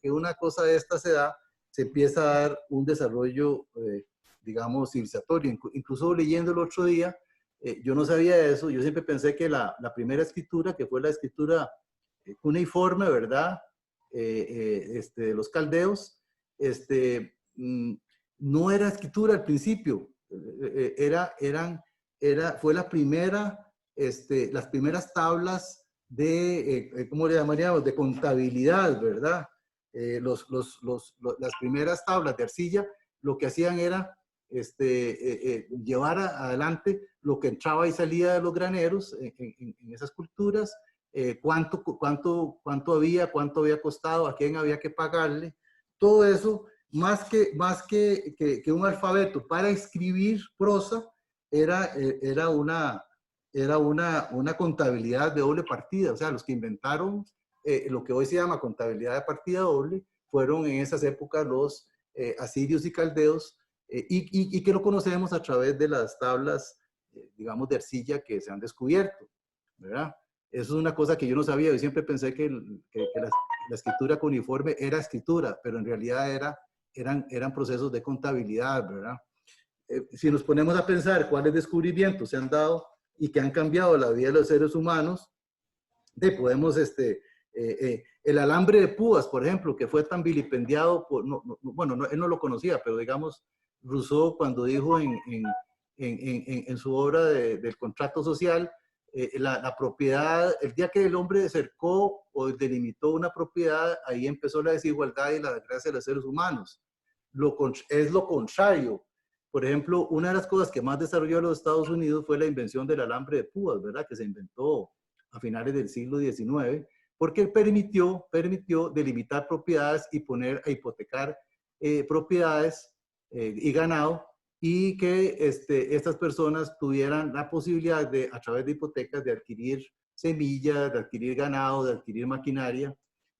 que una cosa de esta se da, se empieza a dar un desarrollo, digamos, civilizatorio. Incluso leyendo el otro día, yo no sabía eso, yo siempre pensé que la primera escritura, que fue la escritura cuneiforme, ¿verdad? De los caldeos, no era escritura al principio, fue las primeras tablas de, ¿cómo le llamaríamos? De contabilidad, ¿verdad? Las primeras tablas de arcilla, lo que hacían era llevar adelante lo que entraba y salía de los graneros en esas culturas, cuánto había costado, a quién había que pagarle, todo eso, más que un alfabeto para escribir prosa, era una contabilidad de doble partida. O sea, los que inventaron lo que hoy se llama contabilidad de partida doble fueron en esas épocas los asirios y caldeos, y que lo conocemos a través de las tablas, digamos, de arcilla que se han descubierto, ¿verdad? Eso es una cosa que yo no sabía. Yo siempre pensé que la escritura cuneiforme era escritura, pero en realidad eran procesos de contabilidad, ¿verdad? Si nos ponemos a pensar cuáles descubrimientos se han dado y que han cambiado la vida de los seres humanos, podemos, el alambre de púas, por ejemplo, que fue tan vilipendiado, él no lo conocía, pero digamos, Rousseau, cuando dijo en su obra del contrato social, la propiedad, el día que el hombre cercó o delimitó una propiedad, ahí empezó la desigualdad y la desgracia de los seres humanos. Es lo contrario. Por ejemplo, una de las cosas que más desarrolló los Estados Unidos fue la invención del alambre de púas, ¿verdad? Que se inventó a finales del siglo XIX, porque permitió delimitar propiedades y poner a hipotecar propiedades y ganado, y que estas personas tuvieran la posibilidad de, a través de hipotecas, de adquirir semillas, de adquirir ganado, de adquirir maquinaria,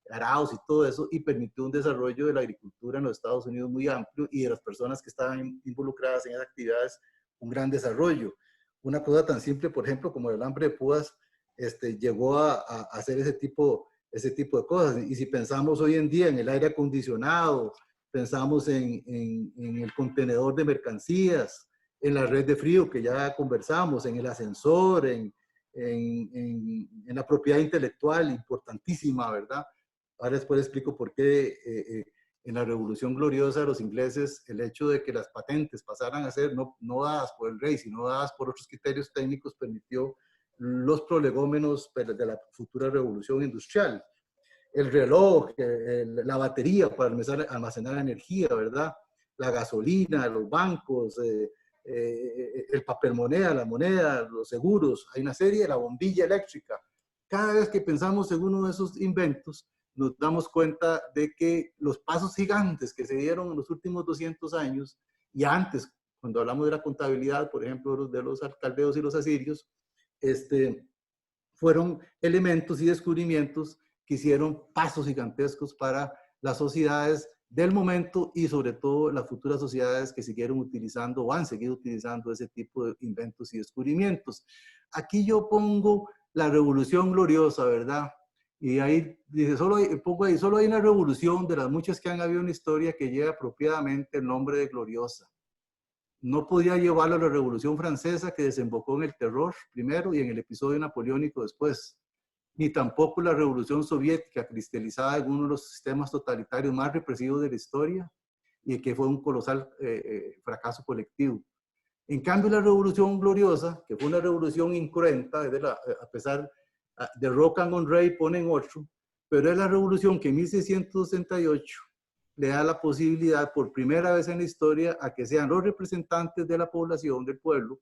arados y todo eso, y permitió un desarrollo de la agricultura en los Estados Unidos muy amplio, y de las personas que estaban involucradas en esas actividades, un gran desarrollo. Una cosa tan simple, por ejemplo, como el alambre de púas, llegó a hacer ese tipo de cosas. Y si pensamos hoy en día en el aire acondicionado, pensamos en el contenedor de mercancías, en la red de frío que ya conversamos, en el ascensor, en la propiedad intelectual, importantísima, ¿verdad? Ahora después explico por qué en la Revolución Gloriosa de los ingleses el hecho de que las patentes pasaran a ser no dadas por el rey, sino dadas por otros criterios técnicos permitió los prolegómenos de la futura revolución industrial. El reloj, la batería para almacenar energía, ¿verdad? La gasolina, los bancos, el papel moneda, la moneda, los seguros, hay una serie, la bombilla eléctrica. Cada vez que pensamos en uno de esos inventos, nos damos cuenta de que los pasos gigantes que se dieron en los últimos 200 años y antes, cuando hablamos de la contabilidad, por ejemplo, de los caldeos y los asirios, fueron elementos y descubrimientos que hicieron pasos gigantescos para las sociedades del momento y sobre todo las futuras sociedades que siguieron utilizando o han seguido utilizando ese tipo de inventos y descubrimientos. Aquí yo pongo la Revolución Gloriosa, ¿verdad? Y ahí dice, solo hay una revolución de las muchas que han habido en la historia que lleva apropiadamente el nombre de Gloriosa. No podía llevarlo a la Revolución Francesa que desembocó en el terror primero y en el episodio napoleónico después, ni tampoco la Revolución Soviética cristalizada en uno de los sistemas totalitarios más represivos de la historia y que fue un colosal fracaso colectivo. En cambio, la Revolución Gloriosa, que fue una revolución incruenta, a pesar de Rocan on Rey ponen 8, pero es la revolución que en 1668 le da la posibilidad por primera vez en la historia a que sean los representantes de la población, del pueblo,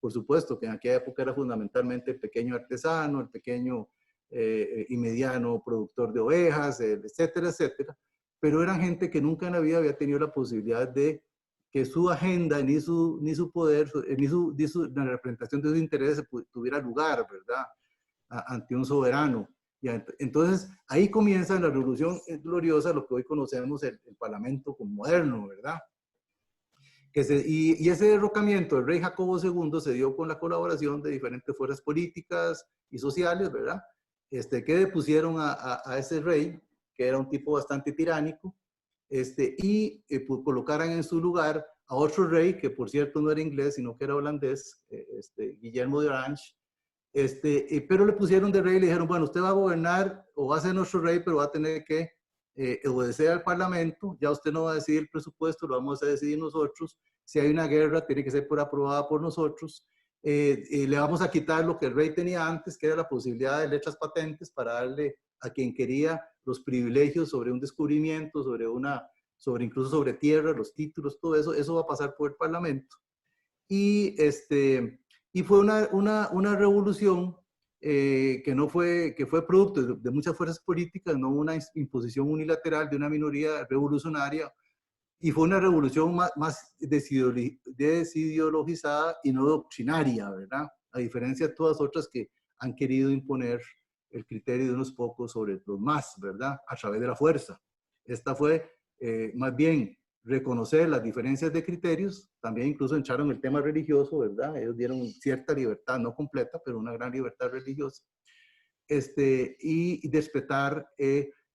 por supuesto que en aquella época era fundamentalmente el pequeño artesano, el pequeño y mediano productor de ovejas, etcétera, etcétera, pero eran gente que nunca en la vida había tenido la posibilidad de que su agenda, ni su poder, la representación de sus intereses tuviera lugar, ¿verdad?, ante un soberano. Y entonces ahí comienza en la Revolución Gloriosa lo que hoy conocemos el Parlamento como moderno, ¿verdad? Y ese derrocamiento del rey Jacobo II se dio con la colaboración de diferentes fuerzas políticas y sociales, ¿verdad? Que depusieron a ese rey, que era un tipo bastante tiránico, y colocaran en su lugar a otro rey, que por cierto no era inglés, sino que era holandés, Guillermo de Orange, pero le pusieron de rey y le dijeron, bueno, usted va a gobernar o va a ser nuestro rey, pero va a tener que obedecer al Parlamento, ya usted no va a decidir el presupuesto, lo vamos a decidir nosotros, si hay una guerra tiene que ser aprobada por nosotros, le vamos a quitar lo que el rey tenía antes, que era la posibilidad de letras patentes para darle a quien quería los privilegios sobre un descubrimiento, incluso sobre tierra, los títulos, todo eso, eso va a pasar por el Parlamento. Y fue una revolución que fue producto de muchas fuerzas políticas, no una imposición unilateral de una minoría revolucionaria, y fue una revolución más desideologizada y no doctrinaria, ¿verdad? A diferencia de todas otras que han querido imponer el criterio de unos pocos sobre los más, ¿verdad? A través de la fuerza. Esta fue más bien reconocer las diferencias de criterios, también incluso entraron el tema religioso, ¿verdad? Ellos dieron cierta libertad, no completa, pero una gran libertad religiosa, y respetar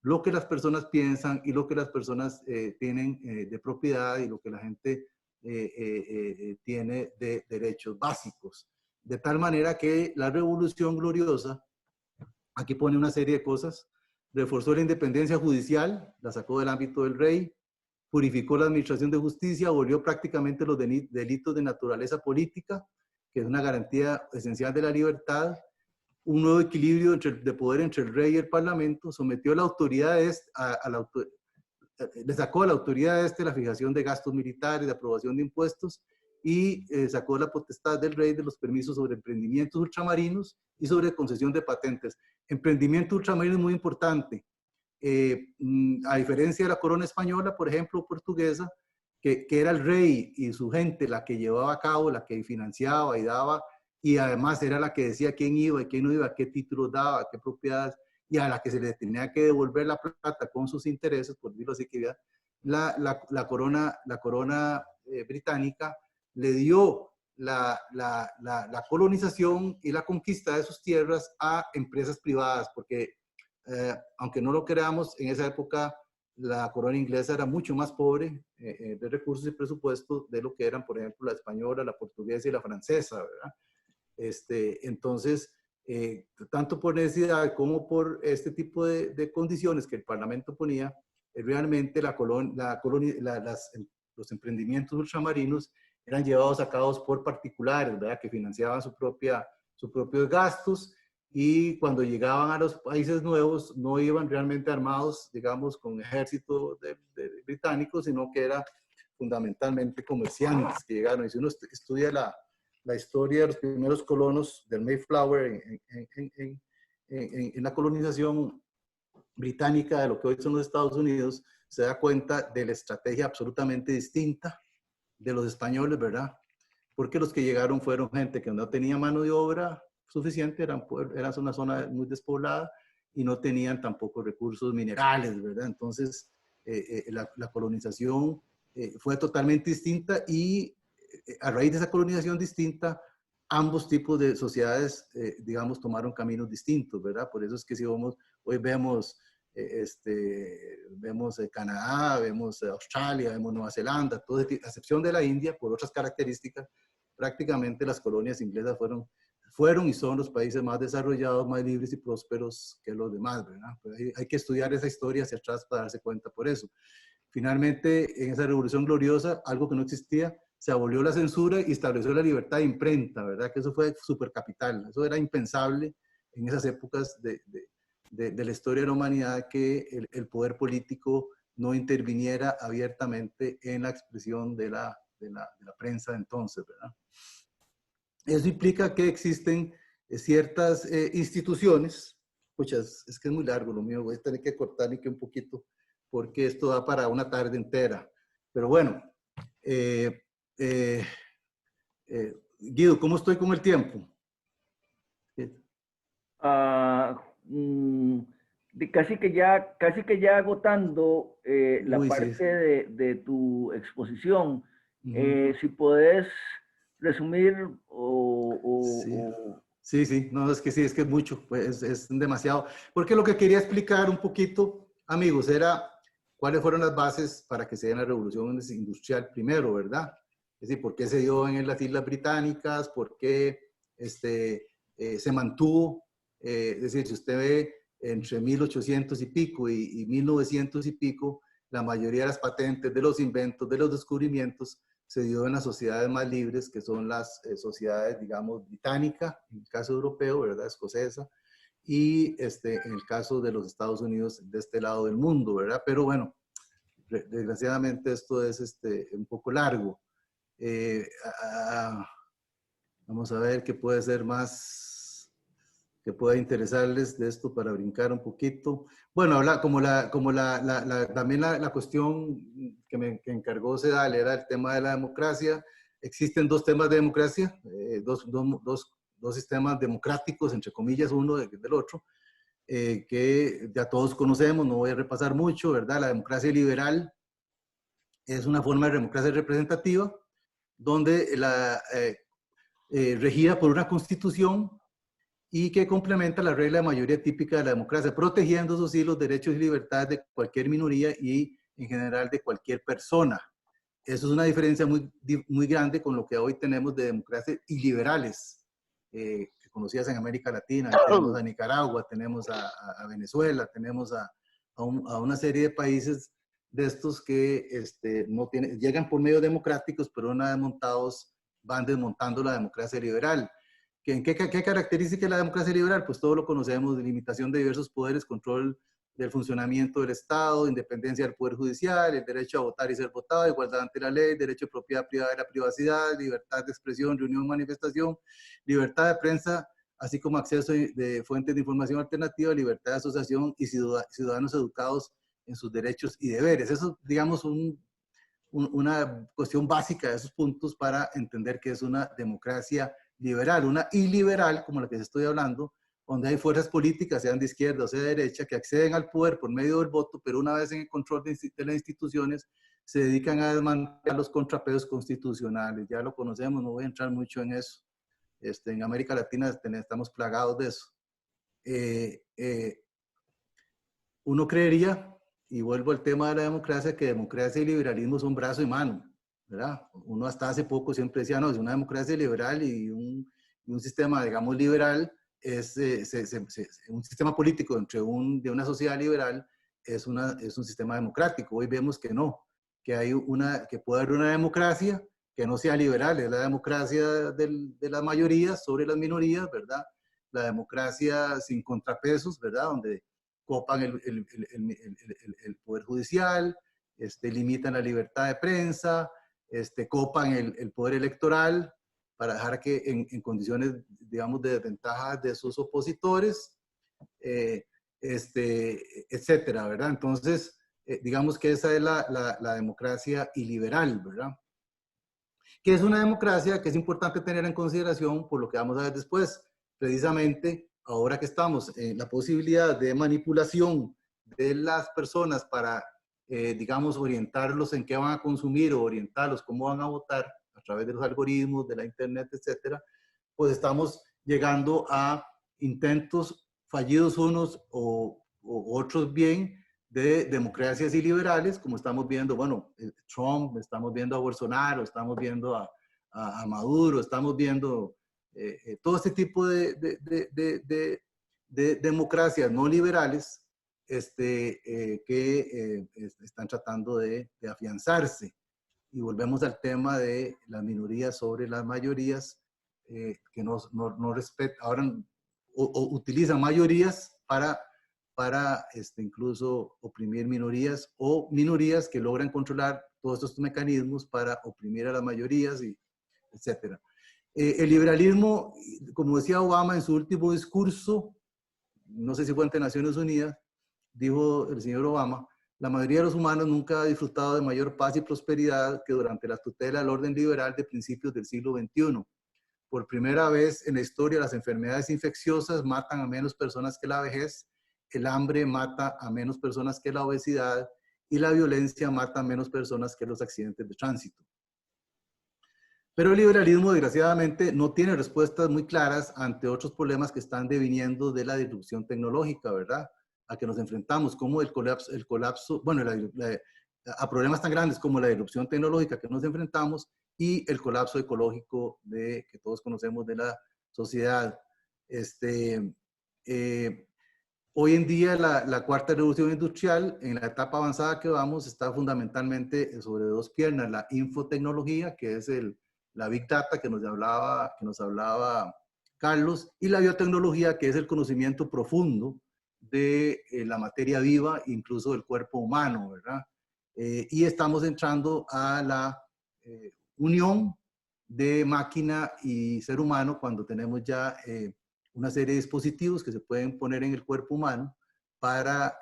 lo que las personas piensan y lo que las personas tienen de propiedad y lo que la gente tiene de derechos básicos. De tal manera que la Revolución Gloriosa, aquí pone una serie de cosas, reforzó la independencia judicial, la sacó del ámbito del rey, purificó la administración de justicia, abolió prácticamente los delitos de naturaleza política, que es una garantía esencial de la libertad, un nuevo equilibrio de poder entre el rey y el parlamento, sometió a la autoridad le sacó a la autoridad la fijación de gastos militares, de aprobación de impuestos, y sacó la potestad del rey de los permisos sobre emprendimientos ultramarinos y sobre concesión de patentes. Emprendimiento ultramarino es muy importante. A diferencia de la corona española, por ejemplo, portuguesa, que era el rey y su gente la que llevaba a cabo, la que financiaba y daba, y además era la que decía quién iba y quién no iba, qué títulos daba, qué propiedades, y a la que se le tenía que devolver la plata con sus intereses, por decirlo así, que la corona británica le dio la colonización y la conquista de sus tierras a empresas privadas, porque aunque no lo creamos, en esa época la corona inglesa era mucho más pobre de recursos y presupuestos de lo que eran, por ejemplo, la española, la portuguesa y la francesa, ¿verdad? Entonces, tanto por necesidad como por este tipo de condiciones que el Parlamento ponía, realmente los emprendimientos ultramarinos eran llevados a cabo por particulares, ¿verdad? Que financiaban sus propios gastos, y cuando llegaban a los países nuevos no iban realmente armados, digamos, con ejército de británicos, sino que era fundamentalmente comerciantes que llegaron. Y si uno estudia la historia de los primeros colonos del Mayflower en la colonización británica de lo que hoy son los Estados Unidos, se da cuenta de la estrategia absolutamente distinta de los españoles, ¿verdad? Porque los que llegaron fueron gente que no tenía mano de obra suficiente, eran una zona muy despoblada y no tenían tampoco recursos minerales, ¿verdad? Entonces, la colonización fue totalmente distinta, y a raíz de esa colonización distinta, ambos tipos de sociedades, digamos, tomaron caminos distintos, ¿verdad? Por eso es que si hoy vemos Canadá, vemos Australia, vemos Nueva Zelanda, a excepción de la India, por otras características, prácticamente las colonias inglesas fueron y son los países más desarrollados, más libres y prósperos que los demás, ¿verdad? Pero hay que estudiar esa historia hacia atrás para darse cuenta por eso. Finalmente, en esa revolución gloriosa, algo que no existía, se abolió la censura y estableció la libertad de imprenta, ¿verdad? Que eso fue supercapital, eso era impensable en esas épocas de la historia de la humanidad, que el poder político no interviniera abiertamente en la expresión de la prensa de entonces, ¿verdad? Eso implica que existen ciertas instituciones. Puchas, es que es muy largo lo mío, voy a tener que cortar un poquito porque esto da para una tarde entera. Pero bueno, Guido, ¿cómo estoy con el tiempo? Casi que ya agotando la parte sí. de tu exposición. Uh-huh. Si podés resumir Sí, no, es que sí, es que es mucho, pues es demasiado. Porque lo que quería explicar un poquito, amigos, era cuáles fueron las bases para que se dé la revolución industrial primero, ¿verdad? Es decir, por qué se dio en las Islas Británicas, por qué se mantuvo. Es decir, si usted ve entre 1800 y pico y 1900 y pico, la mayoría de las patentes, de los inventos, de los descubrimientos, se dio en las sociedades más libres, que son las sociedades, digamos, británica, en el caso europeo, ¿verdad? Escocesa, y en el caso de los Estados Unidos, de este lado del mundo, ¿verdad? Pero bueno, desgraciadamente esto es un poco largo. Vamos a ver qué puede ser más, que pueda interesarles de esto para brincar un poquito. Bueno, también la cuestión que encargó Sedal era el tema de la democracia. Existen dos temas de democracia, dos sistemas democráticos, entre comillas, uno del otro, que ya todos conocemos, no voy a repasar mucho, ¿verdad? La democracia liberal es una forma de democracia representativa, donde regida por una constitución y que complementa la regla de mayoría típica de la democracia, protegiendo, eso sí, los derechos y libertades de cualquier minoría y en general de cualquier persona. Eso es una diferencia muy grande con lo que hoy tenemos de democracias iliberales, conocidas en América Latina. Tenemos a Nicaragua, tenemos a Venezuela, tenemos a una serie de países de estos que llegan por medios democráticos, pero una vez montados van desmontando la democracia liberal. ¿Qué caracteriza la democracia liberal? Pues todo lo conocemos: limitación de diversos poderes, control del funcionamiento del Estado, independencia del Poder Judicial, el derecho a votar y ser votado, igualdad ante la ley, derecho de propiedad privada de la privacidad, libertad de expresión, reunión, manifestación, libertad de prensa, así como acceso de fuentes de información alternativa, libertad de asociación y ciudadanos educados en sus derechos y deberes. Eso es, digamos, una cuestión básica de esos puntos para entender que es una democracia liberal. Una iliberal, como la que estoy hablando, donde hay fuerzas políticas, sean de izquierda o sea de derecha, que acceden al poder por medio del voto, pero una vez en el control de las instituciones, se dedican a desmantelar los contrapesos constitucionales. Ya lo conocemos, no voy a entrar mucho en eso. En América Latina estamos plagados de eso. Uno creería, y vuelvo al tema de la democracia, que democracia y liberalismo son brazo y mano, ¿verdad? Uno hasta hace poco siempre decía, no, es una democracia liberal y un sistema, digamos, liberal, es un sistema político de una sociedad liberal es un sistema democrático. Hoy vemos que no, que puede haber una democracia que no sea liberal, es la democracia de las mayorías sobre las minorías, ¿verdad? La democracia sin contrapesos, ¿verdad? Donde copan el poder judicial, limitan la libertad de prensa, copan el poder electoral para dejar que en condiciones, digamos, de desventaja de sus opositores, etcétera, ¿verdad? Entonces, digamos que esa es la democracia iliberal, ¿verdad? Que es una democracia que es importante tener en consideración por lo que vamos a ver después. Precisamente, ahora que estamos en la posibilidad de manipulación de las personas para, digamos, orientarlos en qué van a consumir o orientarlos cómo van a votar a través de los algoritmos, de la internet, etcétera, pues estamos llegando a intentos fallidos unos o otros bien de democracias iliberales, como estamos viendo, bueno, Trump, estamos viendo a Bolsonaro, estamos viendo a Maduro, estamos viendo todo este tipo de democracias no liberales que están tratando de afianzarse. Y volvemos al tema de las minorías sobre las mayorías, que no respetan, ahora utilizan mayorías para incluso oprimir minorías o minorías que logran controlar todos estos mecanismos para oprimir a las mayorías, etc. El liberalismo, como decía Obama en su último discurso, no sé si fue ante Naciones Unidas, dijo el señor Obama, la mayoría de los humanos nunca ha disfrutado de mayor paz y prosperidad que durante la tutela del orden liberal de principios del siglo XXI. Por primera vez en la historia, las enfermedades infecciosas matan a menos personas que la vejez, el hambre mata a menos personas que la obesidad y la violencia mata a menos personas que los accidentes de tránsito. Pero el liberalismo, desgraciadamente, no tiene respuestas muy claras ante otros problemas que están deviniendo de la disrupción tecnológica, ¿verdad? A que nos enfrentamos, como el colapso, bueno, a problemas tan grandes como la disrupción tecnológica que nos enfrentamos y el colapso ecológico que todos conocemos de la sociedad. Hoy en día la cuarta revolución industrial, en la etapa avanzada que vamos, está fundamentalmente sobre dos piernas: la infotecnología, que es la Big Data que nos hablaba Carlos, y la biotecnología, que es el conocimiento profundo de la materia viva, incluso del cuerpo humano, ¿verdad? Y estamos entrando a la unión de máquina y ser humano cuando tenemos ya una serie de dispositivos que se pueden poner en el cuerpo humano para,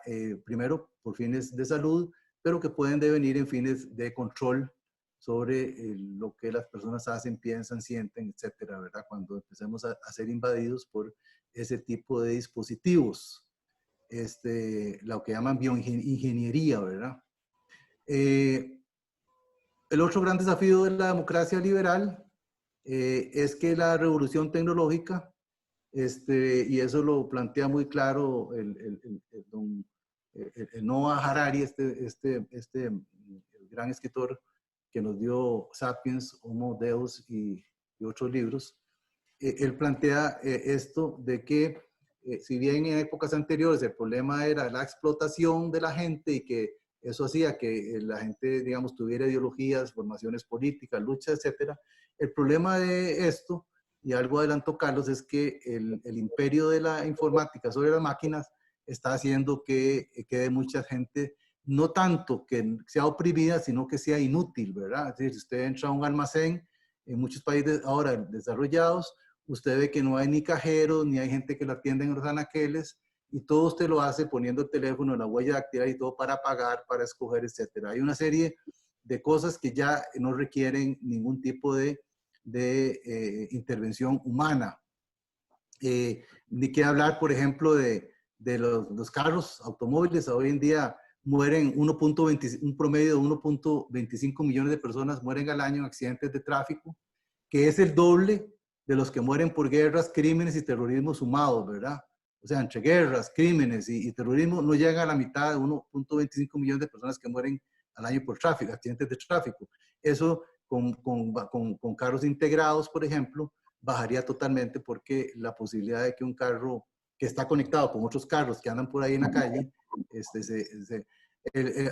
primero, por fines de salud, pero que pueden devenir en fines de control sobre lo que las personas hacen, piensan, sienten, etcétera, ¿verdad? Cuando empecemos a ser invadidos por ese tipo de dispositivos, lo que llaman bioingeniería, ¿verdad? El otro gran desafío de la democracia liberal es que la revolución tecnológica, y eso lo plantea muy claro el Noah Harari, el gran escritor que nos dio Sapiens, Homo Deus y otros libros. Él plantea esto de que si bien en épocas anteriores el problema era la explotación de la gente y que eso hacía que la gente, digamos, tuviera ideologías, formaciones políticas, luchas, etcétera, el problema de esto, y algo adelantó Carlos, es que el imperio de la informática sobre las máquinas está haciendo que quede mucha gente, no tanto que sea oprimida, sino que sea inútil, ¿verdad? Es decir, si usted entra a un almacén, en muchos países ahora desarrollados, usted ve que no hay ni cajeros, ni hay gente que lo atiende en los anaqueles, y todo usted lo hace poniendo el teléfono, la huella dactilar y todo para pagar, para escoger, etcétera. Hay una serie de cosas que ya no requieren ningún tipo de intervención humana. Ni que hablar, por ejemplo, de los carros, automóviles. Hoy en día mueren un promedio de 1.25 millones de personas mueren al año en accidentes de tráfico, que es el doble de los que mueren por guerras, crímenes y terrorismo sumados, ¿verdad? o sea, entre guerras, crímenes y terrorismo, no llega a la mitad de 1.25 millones de personas que mueren al año por tráfico, accidentes de tráfico. Eso con carros integrados, por ejemplo, bajaría totalmente, porque la posibilidad de que un carro que está conectado con otros carros que andan por ahí en la calle,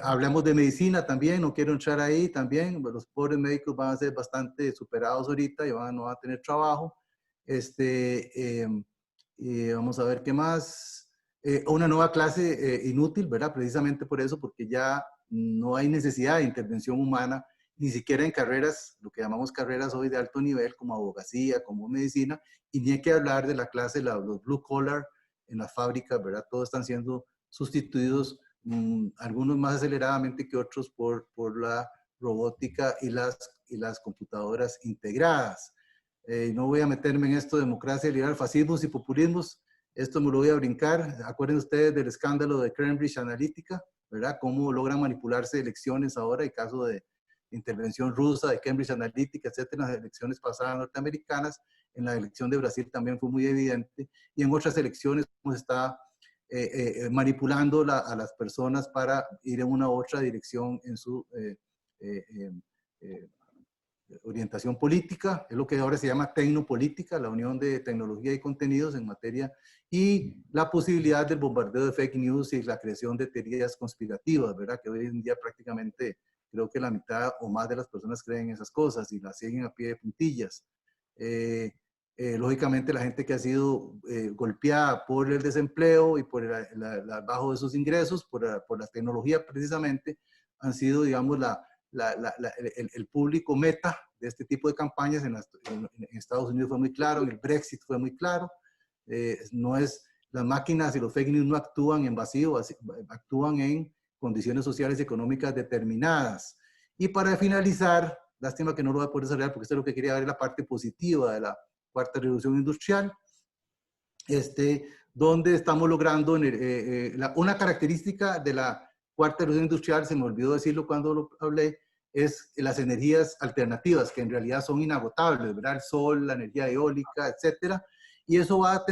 hablamos de medicina también, no quiero entrar ahí también, los pobres médicos van a ser bastante superados ahorita y no van a tener trabajo. Vamos a ver qué más. Una nueva clase inútil, ¿verdad? Precisamente por eso, porque ya no hay necesidad de intervención humana, ni siquiera en carreras, lo que llamamos carreras hoy de alto nivel, como abogacía, como medicina, y ni hay que hablar de la clase, los blue collar en las fábricas, ¿verdad? Todos están siendo sustituidos, algunos más aceleradamente que otros, por la robótica y las computadoras integradas. No voy a meterme en esto de democracia liberal, fascismos y populismos. Esto me lo voy a brincar. Acuérdense ustedes del escándalo de Cambridge Analytica, ¿verdad? Cómo logran manipularse elecciones ahora, el caso de intervención rusa, de Cambridge Analytica, etcétera, en las elecciones pasadas norteamericanas. En la elección de Brasil también fue muy evidente. Y en otras elecciones cómo se está manipulando a las personas para ir en una u otra dirección en su orientación política. Es lo que ahora se llama tecnopolítica, la unión de tecnología y contenidos en materia, y la posibilidad del bombardeo de fake news y la creación de teorías conspirativas, ¿verdad? Que hoy en día prácticamente creo que la mitad o más de las personas creen esas cosas y las siguen a pie de puntillas. Lógicamente la gente que ha sido golpeada por el desempleo y por el bajo de sus ingresos, por la tecnología precisamente, han sido, digamos, el público meta de este tipo de campañas. En Estados Unidos fue muy claro, en el Brexit fue muy claro. Las máquinas y los fake news no actúan en vacío, actúan en condiciones sociales y económicas determinadas. Y para finalizar, lástima que no lo voy a poder desarrollar porque esto es lo que quería ver, la parte positiva de la cuarta revolución industrial, donde estamos logrando una característica de la cuarta revolución industrial, se me olvidó decirlo cuando lo hablé, es las energías alternativas, que en realidad son inagotables, ¿verdad? El sol, la energía eólica, etcétera. Y eso va a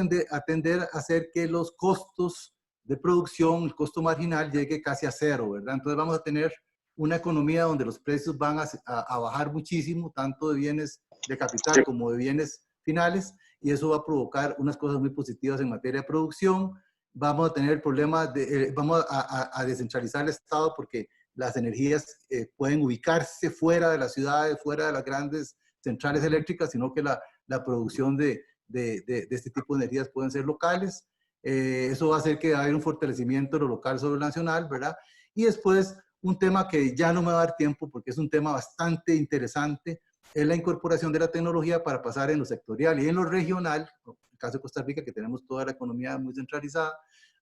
tender a hacer que los costos de producción, el costo marginal, llegue casi a cero, ¿verdad? Entonces vamos a tener una economía donde los precios van a bajar muchísimo, tanto de bienes de capital como de bienes finales, y eso va a provocar unas cosas muy positivas en materia de producción. Vamos a tener problemas vamos a descentralizar el Estado, porque las energías pueden ubicarse fuera de las ciudades, fuera de las grandes centrales eléctricas, sino que la producción de este tipo de energías pueden ser locales. Eso va a hacer que haya un fortalecimiento de lo local sobre lo nacional, ¿verdad? Y después, un tema que ya no me va a dar tiempo porque es un tema bastante interesante, es la incorporación de la tecnología para pasar en lo sectorial y en lo regional, en el caso de Costa Rica, que tenemos toda la economía muy centralizada,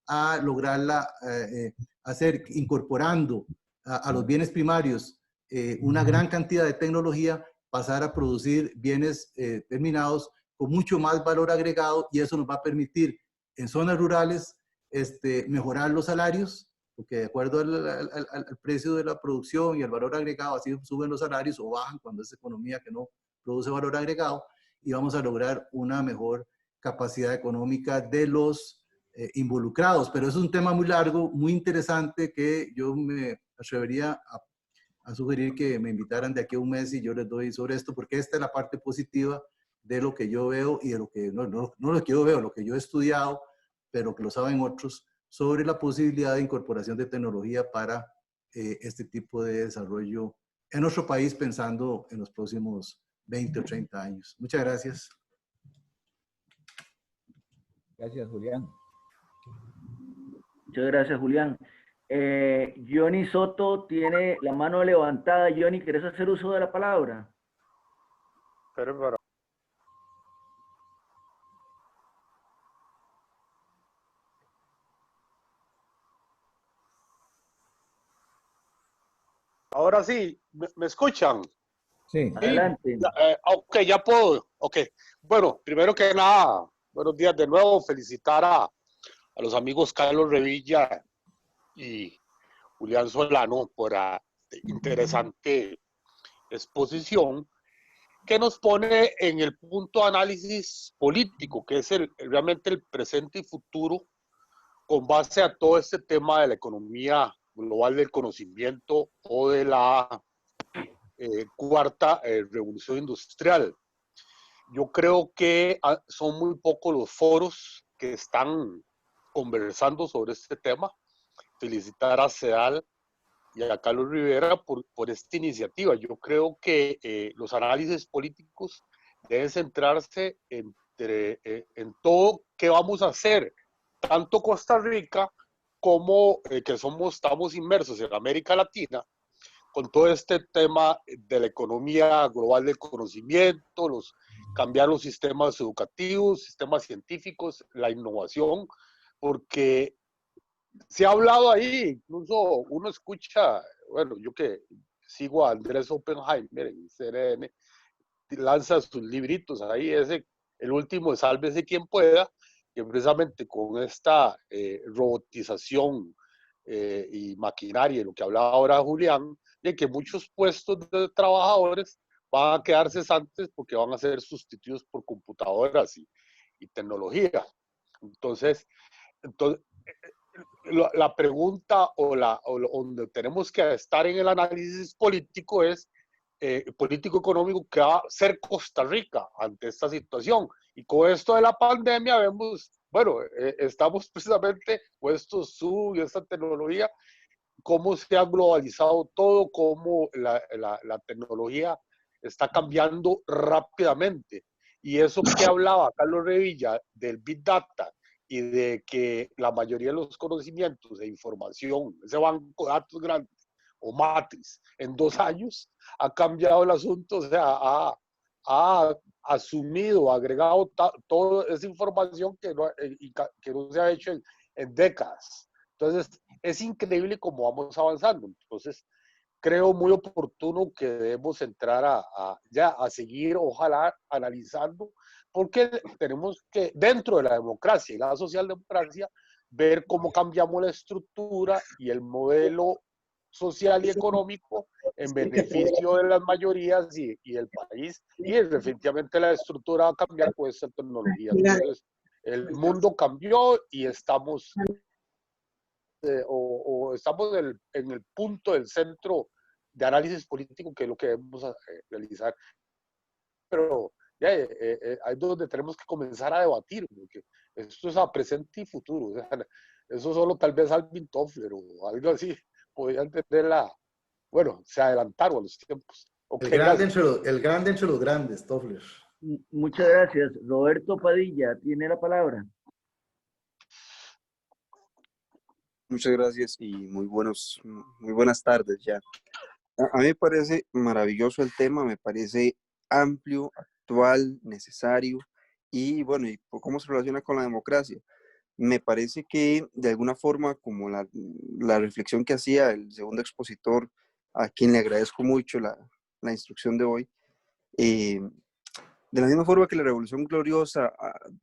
a lograrla incorporando a los bienes primarios una gran cantidad de tecnología, pasar a producir bienes terminados con mucho más valor agregado, y eso nos va a permitir en zonas rurales mejorar los salarios, porque de acuerdo al precio de la producción y al valor agregado, así suben los salarios o bajan cuando es economía que no produce valor agregado, y vamos a lograr una mejor capacidad económica de los involucrados. Pero es un tema muy largo, muy interesante, que yo me atrevería a sugerir que me invitaran de aquí a un mes y yo les doy sobre esto, porque esta es la parte positiva de lo que yo veo y de lo que, no lo que yo veo, lo que yo he estudiado, pero que lo saben otros, sobre la posibilidad de incorporación de tecnología para este tipo de desarrollo en nuestro país, pensando en los próximos 20 o 30 años. Muchas gracias. Gracias, Julián. Muchas gracias, Julián. Johnny Soto tiene la mano levantada. Johnny, ¿quieres hacer uso de la palabra? Pero. Ahora sí, ¿me escuchan? Sí. Adelante. Ok, ya puedo. Ok. Bueno, primero que nada, buenos días de nuevo. Felicitar a los amigos Carlos Revilla y Julián Solano por la interesante exposición. que nos pone en el punto de análisis político, que es realmente el presente y futuro, con base a todo este tema de la economía global del conocimiento o de la cuarta revolución industrial. Yo creo que son muy pocos los foros que están conversando sobre este tema. Felicitar a CEDAL y a Carlos Rivera por esta iniciativa. Yo creo que los análisis políticos deben centrarse en todo qué vamos a hacer, tanto Costa Rica como que estamos inmersos en América Latina, con todo este tema de la economía global del conocimiento, cambiar los sistemas educativos, sistemas científicos, la innovación, porque se ha hablado ahí, incluso uno escucha, bueno, yo que sigo a Andrés Oppenheimer en CNN, lanza sus libritos ahí, el último de Sálvese quien pueda, que precisamente con esta robotización y maquinaria, y lo que hablaba ahora Julián, de que muchos puestos de trabajadores van a quedar cesantes porque van a ser sustituidos por computadoras y tecnología. Entonces la pregunta donde tenemos que estar en el análisis político es político-económico, que va a ser Costa Rica ante esta situación. Y con esto de la pandemia vemos, bueno, estamos precisamente con estos y esta tecnología, cómo se ha globalizado todo, cómo la tecnología está cambiando rápidamente. Y eso que hablaba Carlos Revilla del Big Data y de que la mayoría de los conocimientos e información, ese banco de datos grande o matriz, en 2 años ha cambiado el asunto, o sea, ha asumido, agregado toda esa información que no se ha hecho en décadas. Entonces, es increíble cómo vamos avanzando. Entonces, creo muy oportuno que debemos entrar a seguir, ojalá, analizando, porque tenemos que, dentro de la democracia y la socialdemocracia, ver cómo cambiamos la estructura y el modelo social y económico en beneficio de las mayorías y del país, y definitivamente la estructura va a cambiar con esta tecnología. Entonces, el mundo cambió y estamos estamos en el punto del centro de análisis político, que es lo que debemos realizar. Pero ahí es donde tenemos que comenzar a debatir, porque esto es a presente y futuro. O sea, eso solo tal vez Alvin Toffler o algo así podrían tener bueno, se adelantaron a los tiempos. Okay, el grande entre los grandes, Toffler. Muchas gracias. Roberto Padilla tiene la palabra. Muchas gracias y muy buenas tardes ya. A mí me parece maravilloso el tema, me parece amplio, actual, necesario y bueno, y cómo se relaciona con la democracia. Me parece que de alguna forma, como la reflexión que hacía el segundo expositor, a quien le agradezco mucho la instrucción de hoy, de la misma forma que la Revolución Gloriosa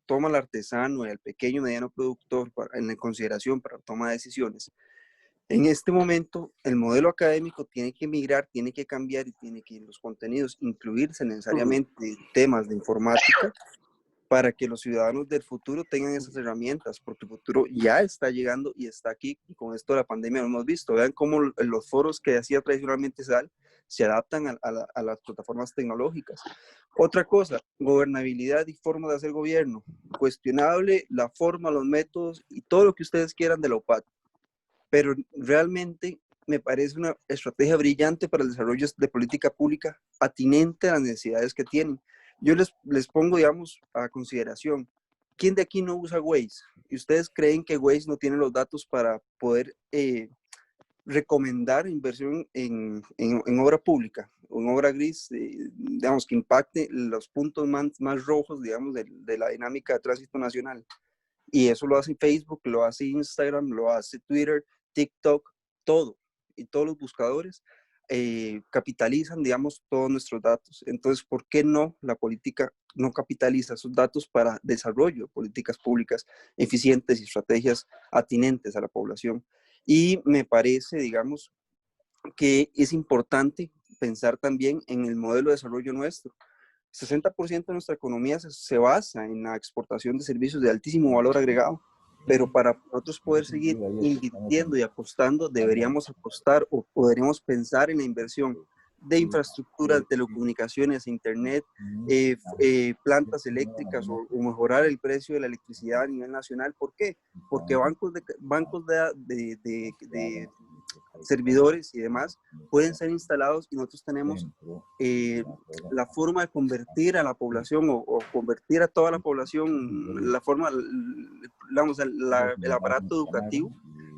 toma al artesano y al pequeño y mediano productor en consideración para la toma de decisiones, en este momento el modelo académico tiene que migrar, tiene que cambiar y tiene que los contenidos incluirse necesariamente temas de informática para que los ciudadanos del futuro tengan esas herramientas, porque el futuro ya está llegando y está aquí, y con esto de la pandemia lo hemos visto. Vean cómo los foros que hacía tradicionalmente SAL se adaptan a las plataformas tecnológicas. Otra cosa, gobernabilidad y forma de hacer gobierno. Cuestionable la forma, los métodos y todo lo que ustedes quieran de la UPAD. Pero realmente me parece una estrategia brillante para el desarrollo de política pública atinente a las necesidades que tienen. Yo les pongo, digamos, a consideración, ¿quién de aquí no usa Waze? ¿Y ustedes creen que Waze no tiene los datos para poder recomendar inversión en obra pública, en obra gris, digamos, que impacte los puntos más rojos, digamos, de la dinámica de tránsito nacional? Y eso lo hace Facebook, lo hace Instagram, lo hace Twitter, TikTok, todo. Y todos los buscadores capitalizan, digamos, todos nuestros datos. Entonces, ¿por qué no la política no capitaliza esos datos para desarrollo de políticas públicas eficientes y estrategias atinentes a la población? Y me parece, digamos, que es importante pensar también en el modelo de desarrollo nuestro. 60% de nuestra economía se basa en la exportación de servicios de altísimo valor agregado, pero para nosotros poder seguir invirtiendo y apostando, deberíamos apostar o podríamos pensar en la inversión de infraestructura, de telecomunicaciones, internet, plantas eléctricas o mejorar el precio de la electricidad a nivel nacional. ¿Por qué? Porque bancos de servidores y demás pueden ser instalados y nosotros tenemos la forma de convertir a la población o convertir a toda la población, la forma, digamos, el aparato educativo,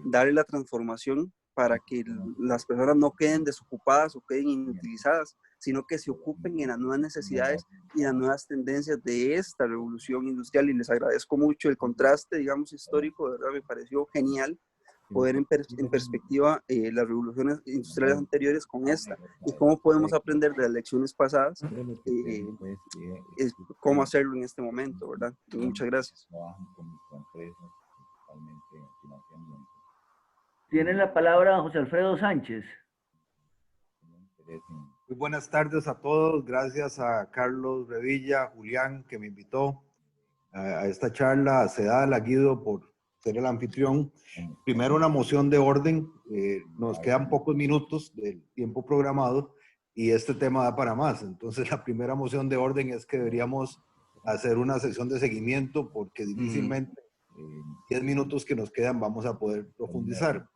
darle la transformación para que las personas no queden desocupadas o queden inutilizadas, sino que se ocupen en las nuevas necesidades y las nuevas tendencias de esta revolución industrial. Y les agradezco mucho el contraste, digamos, histórico, de verdad me pareció genial poder en perspectiva las revoluciones industriales anteriores con esta y cómo podemos aprender de las lecciones pasadas, cómo hacerlo en este momento, ¿verdad? Muchas gracias. Tiene la palabra José Alfredo Sánchez. Muy buenas tardes a todos. Gracias a Carlos Revilla, Julián, que me invitó a esta charla, a Sedal, a Guido por ser el anfitrión. Primero una moción de orden. Nos quedan pocos minutos del tiempo programado y este tema da para más. Entonces la primera moción de orden es que deberíamos hacer una sesión de seguimiento porque difícilmente 10 minutos que nos quedan vamos a poder profundizar.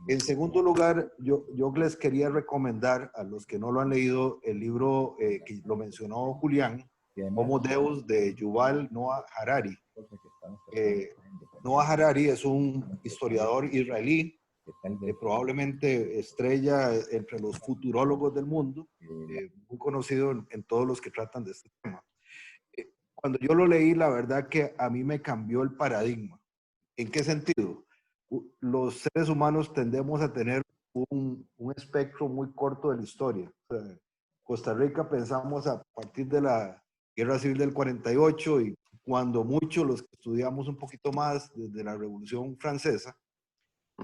En segundo lugar, yo les quería recomendar a los que no lo han leído el libro que lo mencionó Julián, Homo Deus, de Yuval Noah Harari. Noah Harari es un historiador israelí, probablemente estrella entre los futurólogos del mundo, muy conocido en todos los que tratan de este tema. Cuando yo lo leí, la verdad que a mí me cambió el paradigma. ¿En qué sentido? Los seres humanos tendemos a tener un espectro muy corto de la historia. O sea, Costa Rica pensamos a partir de la Guerra Civil del 48 y cuando mucho los que estudiamos un poquito más desde la Revolución Francesa,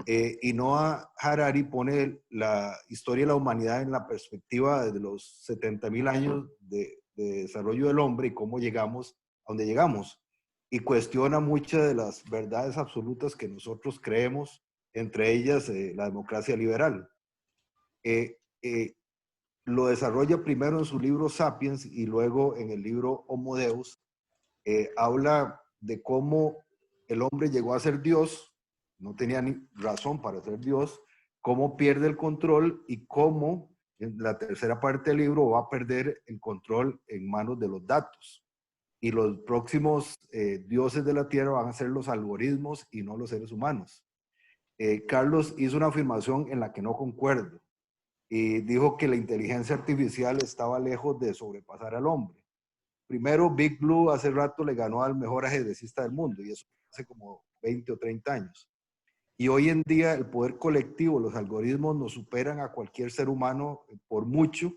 y Noah Harari pone la historia de la humanidad en la perspectiva de los 70.000 años de desarrollo del hombre y cómo llegamos a donde llegamos. Y cuestiona muchas de las verdades absolutas que nosotros creemos, entre ellas la democracia liberal. Lo desarrolla primero en su libro Sapiens y luego en el libro Homo Deus. Habla de cómo el hombre llegó a ser Dios, no tenía ni razón para ser Dios, cómo pierde el control y cómo en la tercera parte del libro va a perder el control en manos de los datos. Y los próximos dioses de la Tierra van a ser los algoritmos y no los seres humanos. Carlos hizo una afirmación en la que no concuerdo y dijo que la inteligencia artificial estaba lejos de sobrepasar al hombre. Primero, Big Blue hace rato le ganó al mejor ajedrecista del mundo y eso hace como 20 o 30 años. Y hoy en día el poder colectivo, los algoritmos nos superan a cualquier ser humano por mucho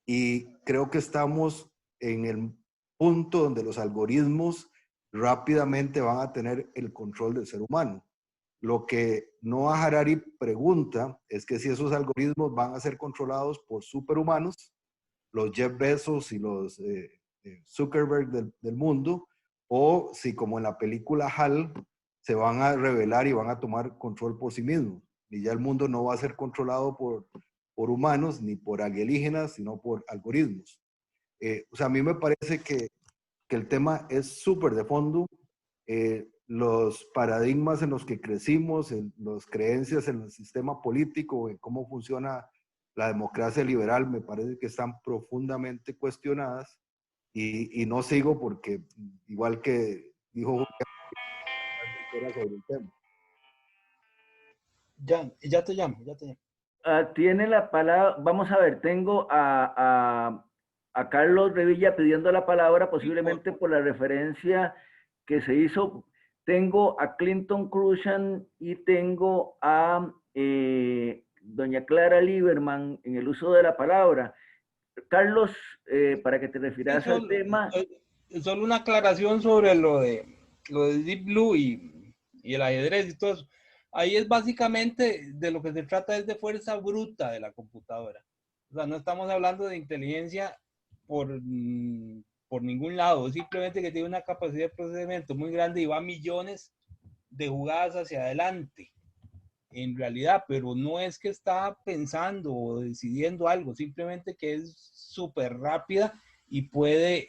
y creo que estamos en el punto donde los algoritmos rápidamente van a tener el control del ser humano. Lo que Noah Harari pregunta es que si esos algoritmos van a ser controlados por superhumanos, los Jeff Bezos y los Zuckerberg del mundo, o si como en la película HAL se van a rebelar y van a tomar control por sí mismos. Y ya el mundo no va a ser controlado por humanos ni por alienígenas, sino por algoritmos. O sea, a mí me parece que el tema es súper de fondo. Los paradigmas en los que crecimos, las creencias en el sistema político, en cómo funciona la democracia liberal, me parece que están profundamente cuestionadas y no sigo porque, igual que dijo Julián, sobre el tema. Ya te llamo. Tiene la palabra, vamos a ver, tengo a Carlos Revilla pidiendo la palabra, posiblemente por la referencia que se hizo. Tengo a Clinton Cruzan y tengo a doña Clara Lieberman en el uso de la palabra. Carlos, para que te refieras al tema. Solo una aclaración sobre lo de Deep Blue y el ajedrez y todo eso. Ahí es básicamente de lo que se trata es de fuerza bruta de la computadora. O sea, no estamos hablando de inteligencia por ningún lado, simplemente que tiene una capacidad de procesamiento muy grande y va a millones de jugadas hacia adelante, en realidad, pero no es que está pensando o decidiendo algo, simplemente que es súper rápida y puede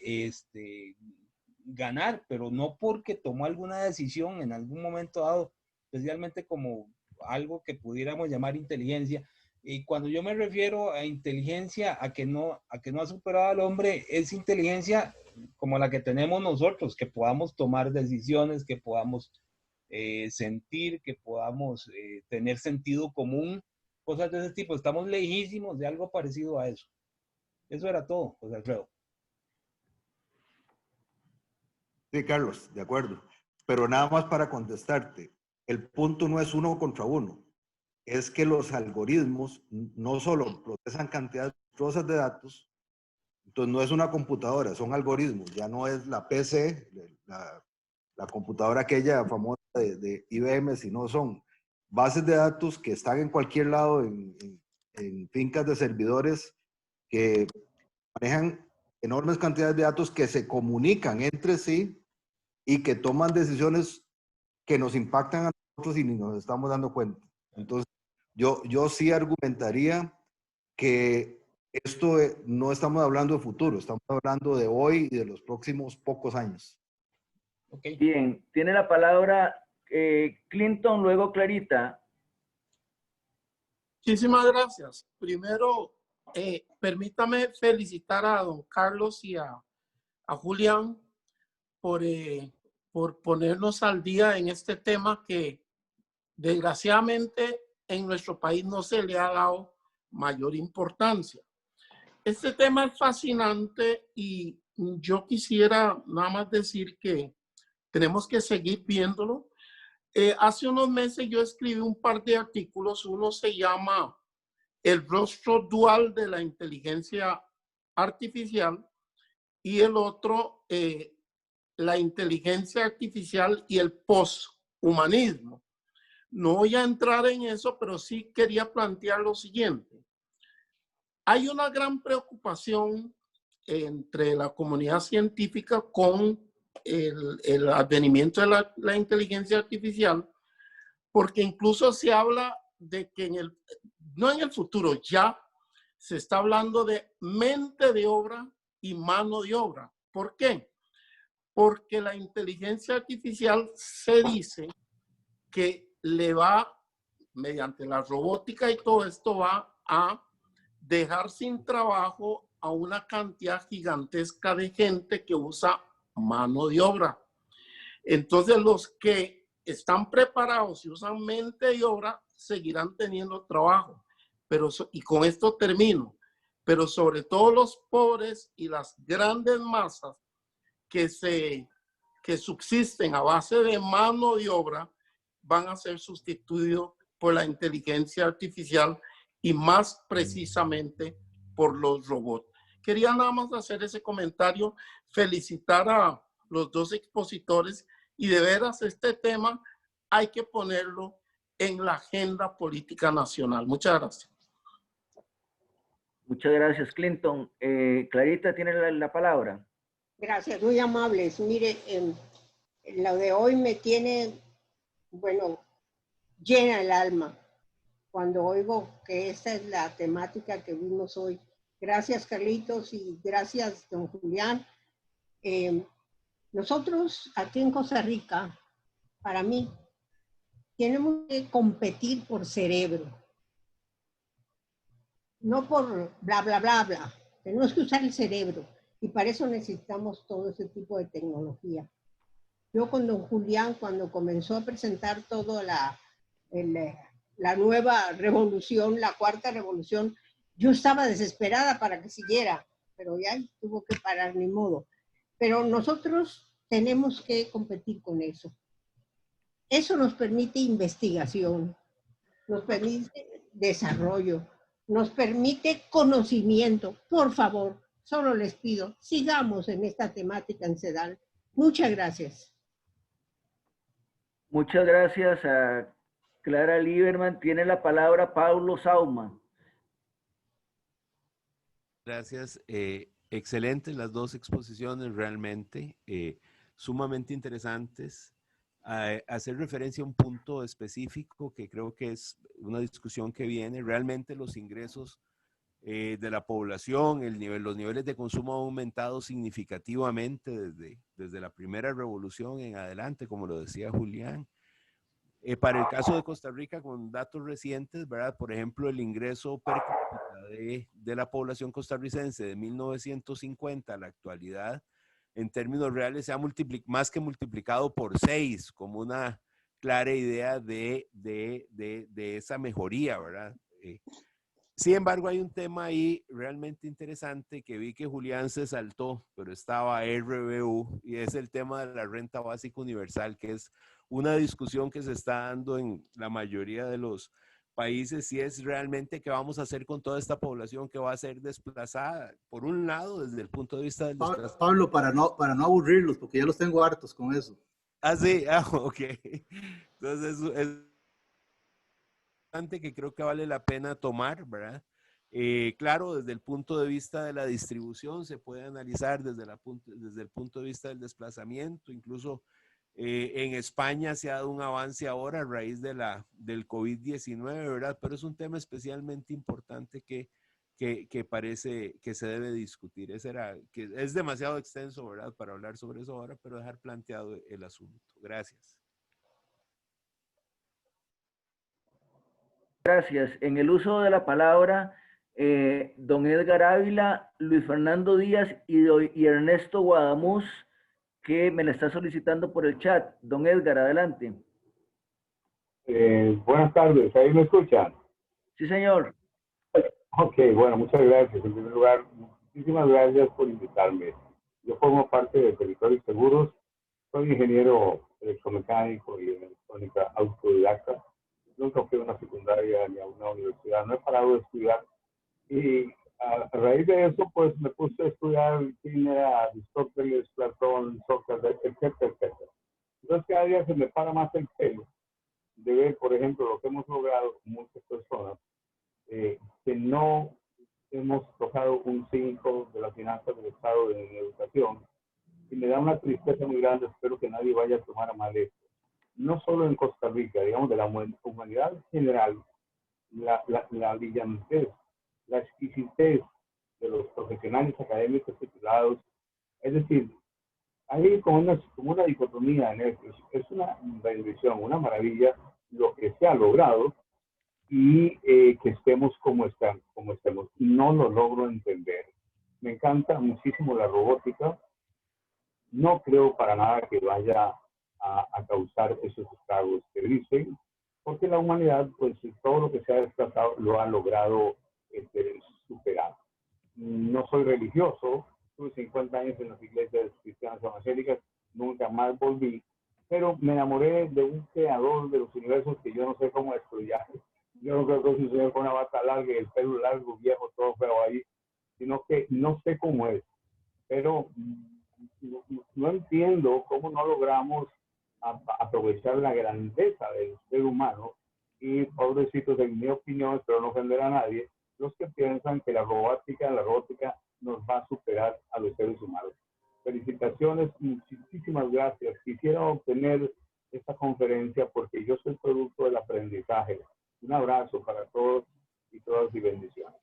ganar, pero no porque tomó alguna decisión en algún momento dado, especialmente como algo que pudiéramos llamar inteligencia. Y cuando yo me refiero a inteligencia, a que no ha superado al hombre, es inteligencia como la que tenemos nosotros, que podamos tomar decisiones, que podamos sentir, que podamos tener sentido común, cosas de ese tipo. Estamos lejísimos de algo parecido a eso. Eso era todo, José Alfredo. Sí, Carlos, de acuerdo. Pero nada más para contestarte, el punto no es 1 contra 1. Es que los algoritmos no solo procesan cantidades monstruosas de datos, entonces no es una computadora, son algoritmos, ya no es la PC, la computadora aquella famosa de IBM, sino son bases de datos que están en cualquier lado, en fincas de servidores que manejan enormes cantidades de datos que se comunican entre sí y que toman decisiones que nos impactan a nosotros y ni nos estamos dando cuenta. Entonces, yo sí argumentaría que esto no estamos hablando de futuro, estamos hablando de hoy y de los próximos pocos años. Okay. Bien, tiene la palabra Clinton, luego Clarita. Muchísimas gracias. Primero, permítame felicitar a don Carlos y a Julián por ponernos al día en este tema que desgraciadamente en nuestro país no se le ha dado mayor importancia. Este tema es fascinante y yo quisiera nada más decir que tenemos que seguir viéndolo. Hace unos meses yo escribí un par de artículos. Uno se llama El rostro dual de la inteligencia artificial y el otro la inteligencia artificial y el posthumanismo. No voy a entrar en eso, pero sí quería plantear lo siguiente. Hay una gran preocupación entre la comunidad científica con el advenimiento de la inteligencia artificial, porque incluso se habla de que no en el futuro, ya se está hablando de mente de obra y mano de obra. ¿Por qué? Porque la inteligencia artificial se dice que le va, mediante la robótica y todo esto, va a dejar sin trabajo a una cantidad gigantesca de gente que usa mano de obra. Entonces los que están preparados y usan mente de obra seguirán teniendo trabajo. Y con esto termino. Pero sobre todo los pobres y las grandes masas que subsisten a base de mano de obra van a ser sustituidos por la inteligencia artificial y más precisamente por los robots. Quería nada más hacer ese comentario, felicitar a los dos expositores y de veras este tema hay que ponerlo en la agenda política nacional. Muchas gracias. Muchas gracias, Clinton. Clarita tiene la palabra. Gracias, muy amables. Mire, lo de hoy me tiene, bueno, llena el alma cuando oigo que esta es la temática que vimos hoy. Gracias, Carlitos, y gracias, don Julián. Nosotros aquí en Costa Rica, para mí, tenemos que competir por cerebro, no por bla, bla, bla, bla. Tenemos que usar el cerebro y para eso necesitamos todo ese tipo de tecnología. Yo con don Julián, cuando comenzó a presentar toda la nueva revolución, la cuarta revolución, yo estaba desesperada para que siguiera, pero ya tuvo que parar, ni modo. Pero nosotros tenemos que competir con eso. Eso nos permite investigación, nos permite desarrollo, nos permite conocimiento. Por favor, solo les pido, sigamos en esta temática en CEDAL. Muchas gracias. Muchas gracias a Clara Lieberman. Tiene la palabra Paulo Sauma. Gracias. excelentes las dos exposiciones, realmente sumamente interesantes. Hacer referencia a un punto específico que creo que es una discusión que viene. Realmente los ingresos de la población, los niveles de consumo han aumentado significativamente desde la primera revolución en adelante, como lo decía Julián. Para el caso de Costa Rica, con datos recientes, ¿verdad? Por ejemplo, el ingreso per cápita de la población costarricense de 1950 a la actualidad, en términos reales, se ha más que multiplicado por 6, como una clara idea de esa mejoría, ¿verdad? Sin embargo, hay un tema ahí realmente interesante que vi que Julián se saltó, pero estaba RBU, y es el tema de la renta básica universal, que es una discusión que se está dando en la mayoría de los países, si es realmente qué vamos a hacer con toda esta población que va a ser desplazada, por un lado, desde el punto de vista del desplazamiento. Pablo, para no aburrirlos, porque ya los tengo hartos con eso. Ah, sí, ok. Entonces, es que creo que vale la pena tomar, ¿verdad? Claro, desde el punto de vista de la distribución se puede analizar desde el punto de vista del desplazamiento, incluso en España se ha dado un avance ahora a raíz del COVID-19, ¿verdad? Pero es un tema especialmente importante que parece que se debe discutir. Que es demasiado extenso, ¿verdad? Para hablar sobre eso ahora, pero dejar planteado el asunto. Gracias. Gracias. En el uso de la palabra, don Edgar Ávila, Luis Fernando Díaz y Ernesto Guadamuz, que me la está solicitando por el chat. Don Edgar, adelante. Buenas tardes, ¿ahí me escuchan? Sí, señor. Ok, bueno, muchas gracias. En primer lugar, muchísimas gracias por invitarme. Yo formo parte de Territorios Seguros, soy ingeniero electromecánico y en electrónica autodidacta. Nunca fui a una secundaria ni a una universidad, no he parado de estudiar. Y a raíz de eso, pues me puse a estudiar cine, Aristóteles, Platón, Sócrates, etcétera, etcétera. Entonces cada día se me para más el pelo de ver, por ejemplo, lo que hemos logrado muchas personas, que no hemos tocado un 5 de las finanzas del Estado en educación, y me da una tristeza muy grande. Espero que nadie vaya a tomar a mal esto. No solo en Costa Rica, digamos, de la humanidad en general, la brillantez, la exquisitez de los profesionales académicos titulados, es decir, hay como una dicotomía en esto. Es una bendición, una maravilla lo que se ha logrado, y que estemos como estemos. No lo logro entender. Me encanta muchísimo la robótica. No creo para nada que vaya a causar esos estragos que dicen, porque la humanidad, pues todo lo que se ha desplazado lo ha logrado superar. No soy religioso, tuve 50 años en las iglesias cristianas evangélicas, nunca más volví, pero me enamoré de un creador de los universos que yo no sé cómo estudiar. Yo no creo que es un señor con una bata larga y el pelo largo, viejo, todo feo ahí, sino que no sé cómo es, pero no entiendo cómo no logramos aprovechar la grandeza del ser humano. Y pobrecitos, en mi opinión, espero no ofender a nadie, los que piensan que la robótica nos va a superar a los seres humanos. Felicitaciones, muchísimas gracias. Quisiera obtener esta conferencia porque yo soy producto del aprendizaje. Un abrazo para todos y todas y bendiciones.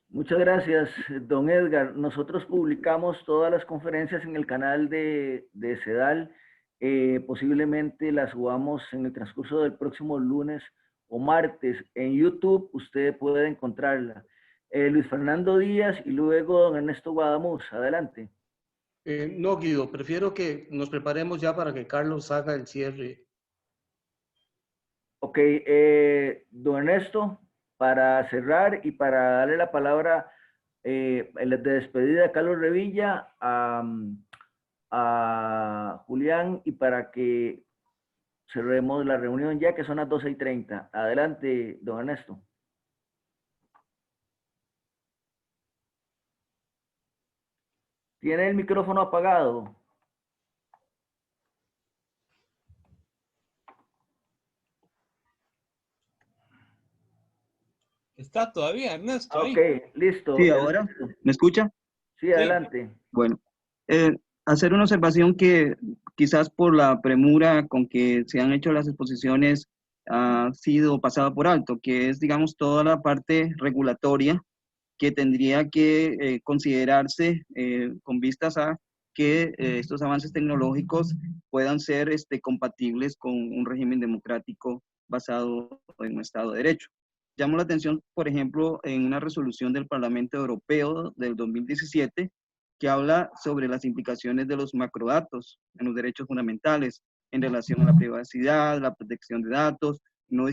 Muchas gracias, don Edgar. Nosotros publicamos todas las conferencias en el canal de CEDAL. Posiblemente las subamos en el transcurso del próximo lunes o martes. En YouTube usted puede encontrarla. Luis Fernando Díaz y luego don Ernesto Guadamuz. Adelante. No, Guido, prefiero que nos preparemos ya para que Carlos haga el cierre. Ok, don Ernesto, para cerrar y para darle la palabra de despedida a Carlos Revilla, a Julián, y para que cerremos la reunión ya que son las 12:30. Adelante, don Ernesto. Tiene el micrófono apagado. está todavía, Ernesto. Ok, listo. Sí, ahora, ¿me escucha? Sí, adelante. Bueno, hacer una observación que quizás por la premura con que se han hecho las exposiciones ha sido pasada por alto, que es, digamos, toda la parte regulatoria que tendría que considerarse con vistas a que estos avances tecnológicos puedan ser compatibles con un régimen democrático basado en un Estado de Derecho. Llamo la atención, por ejemplo, en una resolución del Parlamento Europeo del 2017 que habla sobre las implicaciones de los macrodatos en los derechos fundamentales en relación a la privacidad, la protección de datos, no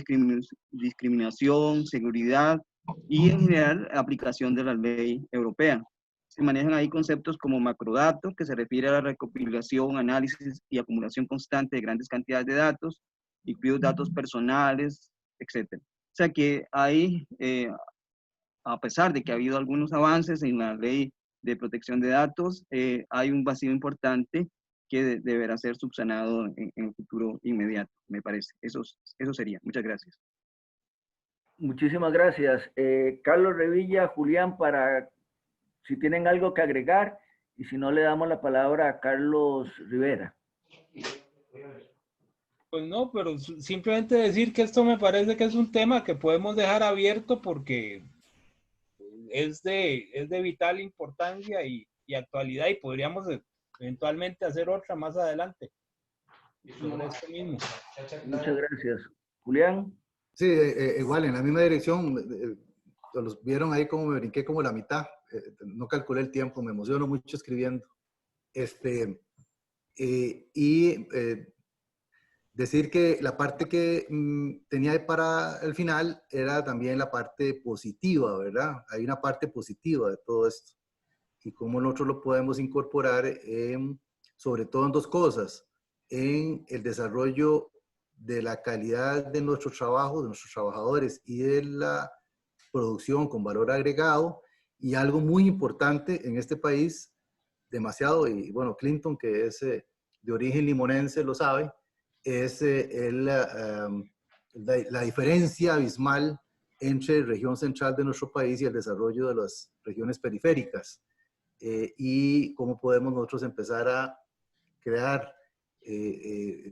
discriminación, seguridad y en general aplicación de la ley europea. Se manejan ahí conceptos como macrodatos, que se refiere a la recopilación, análisis y acumulación constante de grandes cantidades de datos, incluidos datos personales, etc. O sea que hay, a pesar de que ha habido algunos avances en la ley de protección de datos, hay un vacío importante que deberá ser subsanado en el futuro inmediato, me parece. Eso sería. Muchas gracias. Muchísimas gracias. Carlos Revilla, Julián, para si tienen algo que agregar, y si no, le damos la palabra a Carlos Rivera. Pues no, pero simplemente decir que esto me parece que es un tema que podemos dejar abierto porque es de vital importancia y actualidad, y podríamos eventualmente hacer otra más adelante sobre esto mismo. Muchas gracias. Julián. Sí, igual, en la misma dirección. Los vieron ahí como me brinqué como la mitad. No calculé el tiempo, me emociono mucho escribiendo. Decir que la parte que tenía para el final era también la parte positiva, ¿verdad? Hay una parte positiva de todo esto. Y cómo nosotros lo podemos incorporar, sobre todo en dos cosas: en el desarrollo de la calidad de nuestro trabajo, de nuestros trabajadores y de la producción con valor agregado, y algo muy importante en este país, demasiado, y bueno, Clinton, que es de origen limonense, lo sabe, es la diferencia abismal entre región central de nuestro país y el desarrollo de las regiones periféricas, y cómo podemos nosotros empezar a crear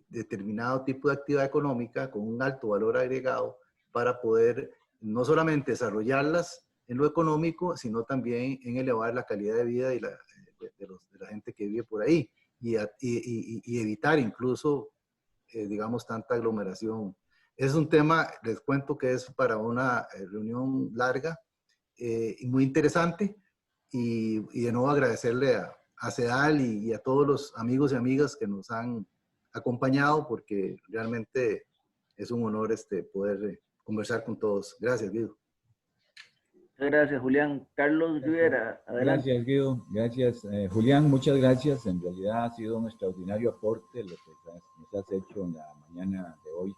determinado tipo de actividad económica con un alto valor agregado para poder no solamente desarrollarlas en lo económico, sino también en elevar la calidad de vida de la gente que vive por ahí, y evitar incluso, digamos, tanta aglomeración. Es un tema, les cuento, que es para una reunión larga y muy interesante, y de nuevo agradecerle a CEDAL y a todos los amigos y amigas que nos han acompañado, porque realmente es un honor poder conversar con todos. Gracias, Guido. Muchas gracias, Julián. Carlos Rivera, adelante. Gracias, Guido. Gracias, Julián. Muchas gracias. En realidad ha sido un extraordinario aporte lo que nos has hecho en la mañana de hoy.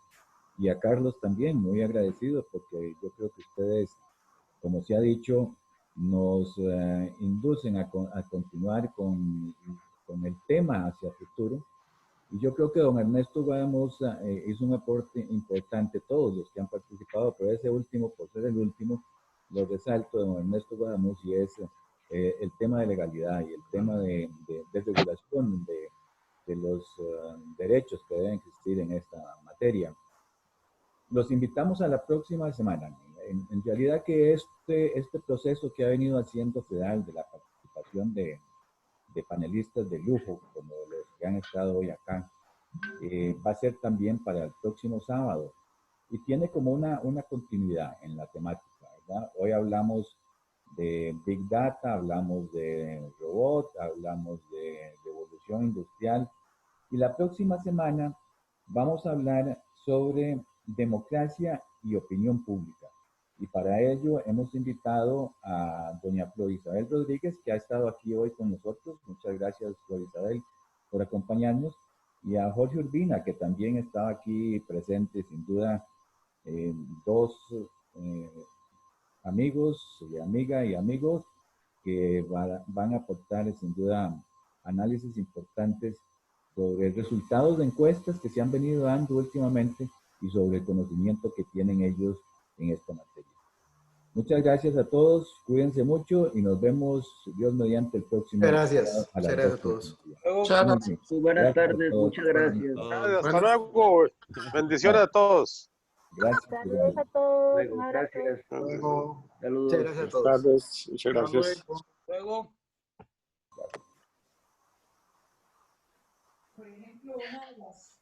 Y a Carlos también, muy agradecido, porque yo creo que ustedes, como se ha dicho, nos inducen a continuar con el tema hacia el futuro. Y yo creo que don Ernesto Guadamuza hizo un aporte importante, todos los que han participado, pero ese último, por ser el último, lo resalto de don Ernesto Guadamuza, y es el tema de legalidad y el tema de regulación de los derechos que deben existir en esta materia. Los invitamos a la próxima semana. En realidad que este proceso que ha venido haciendo CEDAL de la participación de panelistas de lujo, como los que han estado hoy acá, va a ser también para el próximo sábado, y tiene como una continuidad en la temática, ¿verdad? Hoy hablamos de Big Data, hablamos de robot, hablamos de revolución industrial, y la próxima semana vamos a hablar sobre democracia y opinión pública. Y para ello hemos invitado a doña Flor Isabel Rodríguez, que ha estado aquí hoy con nosotros. Muchas gracias, Flor Isabel, por acompañarnos. Y a Jorge Urbina, que también estaba aquí presente, sin duda, dos amigos, amiga y amigos, que van a aportar sin duda análisis importantes sobre resultados de encuestas que se han venido dando últimamente y sobre el conocimiento que tienen ellos en esta materia. Muchas gracias a todos, cuídense mucho y nos vemos, Dios mediante, el próximo. Gracias, a las muchas gracias a 12. todos. Muchas gracias. Muy buenas Gracias a tardes, todos. muchas gracias. Hasta luego. Bendiciones a todos. Gracias. Saludos a todos. Luego, Un abrazo. gracias. Luego. Saludos. Muchas gracias a todos. Buenas tardes. Muchas gracias. Luego. Por ejemplo, una de las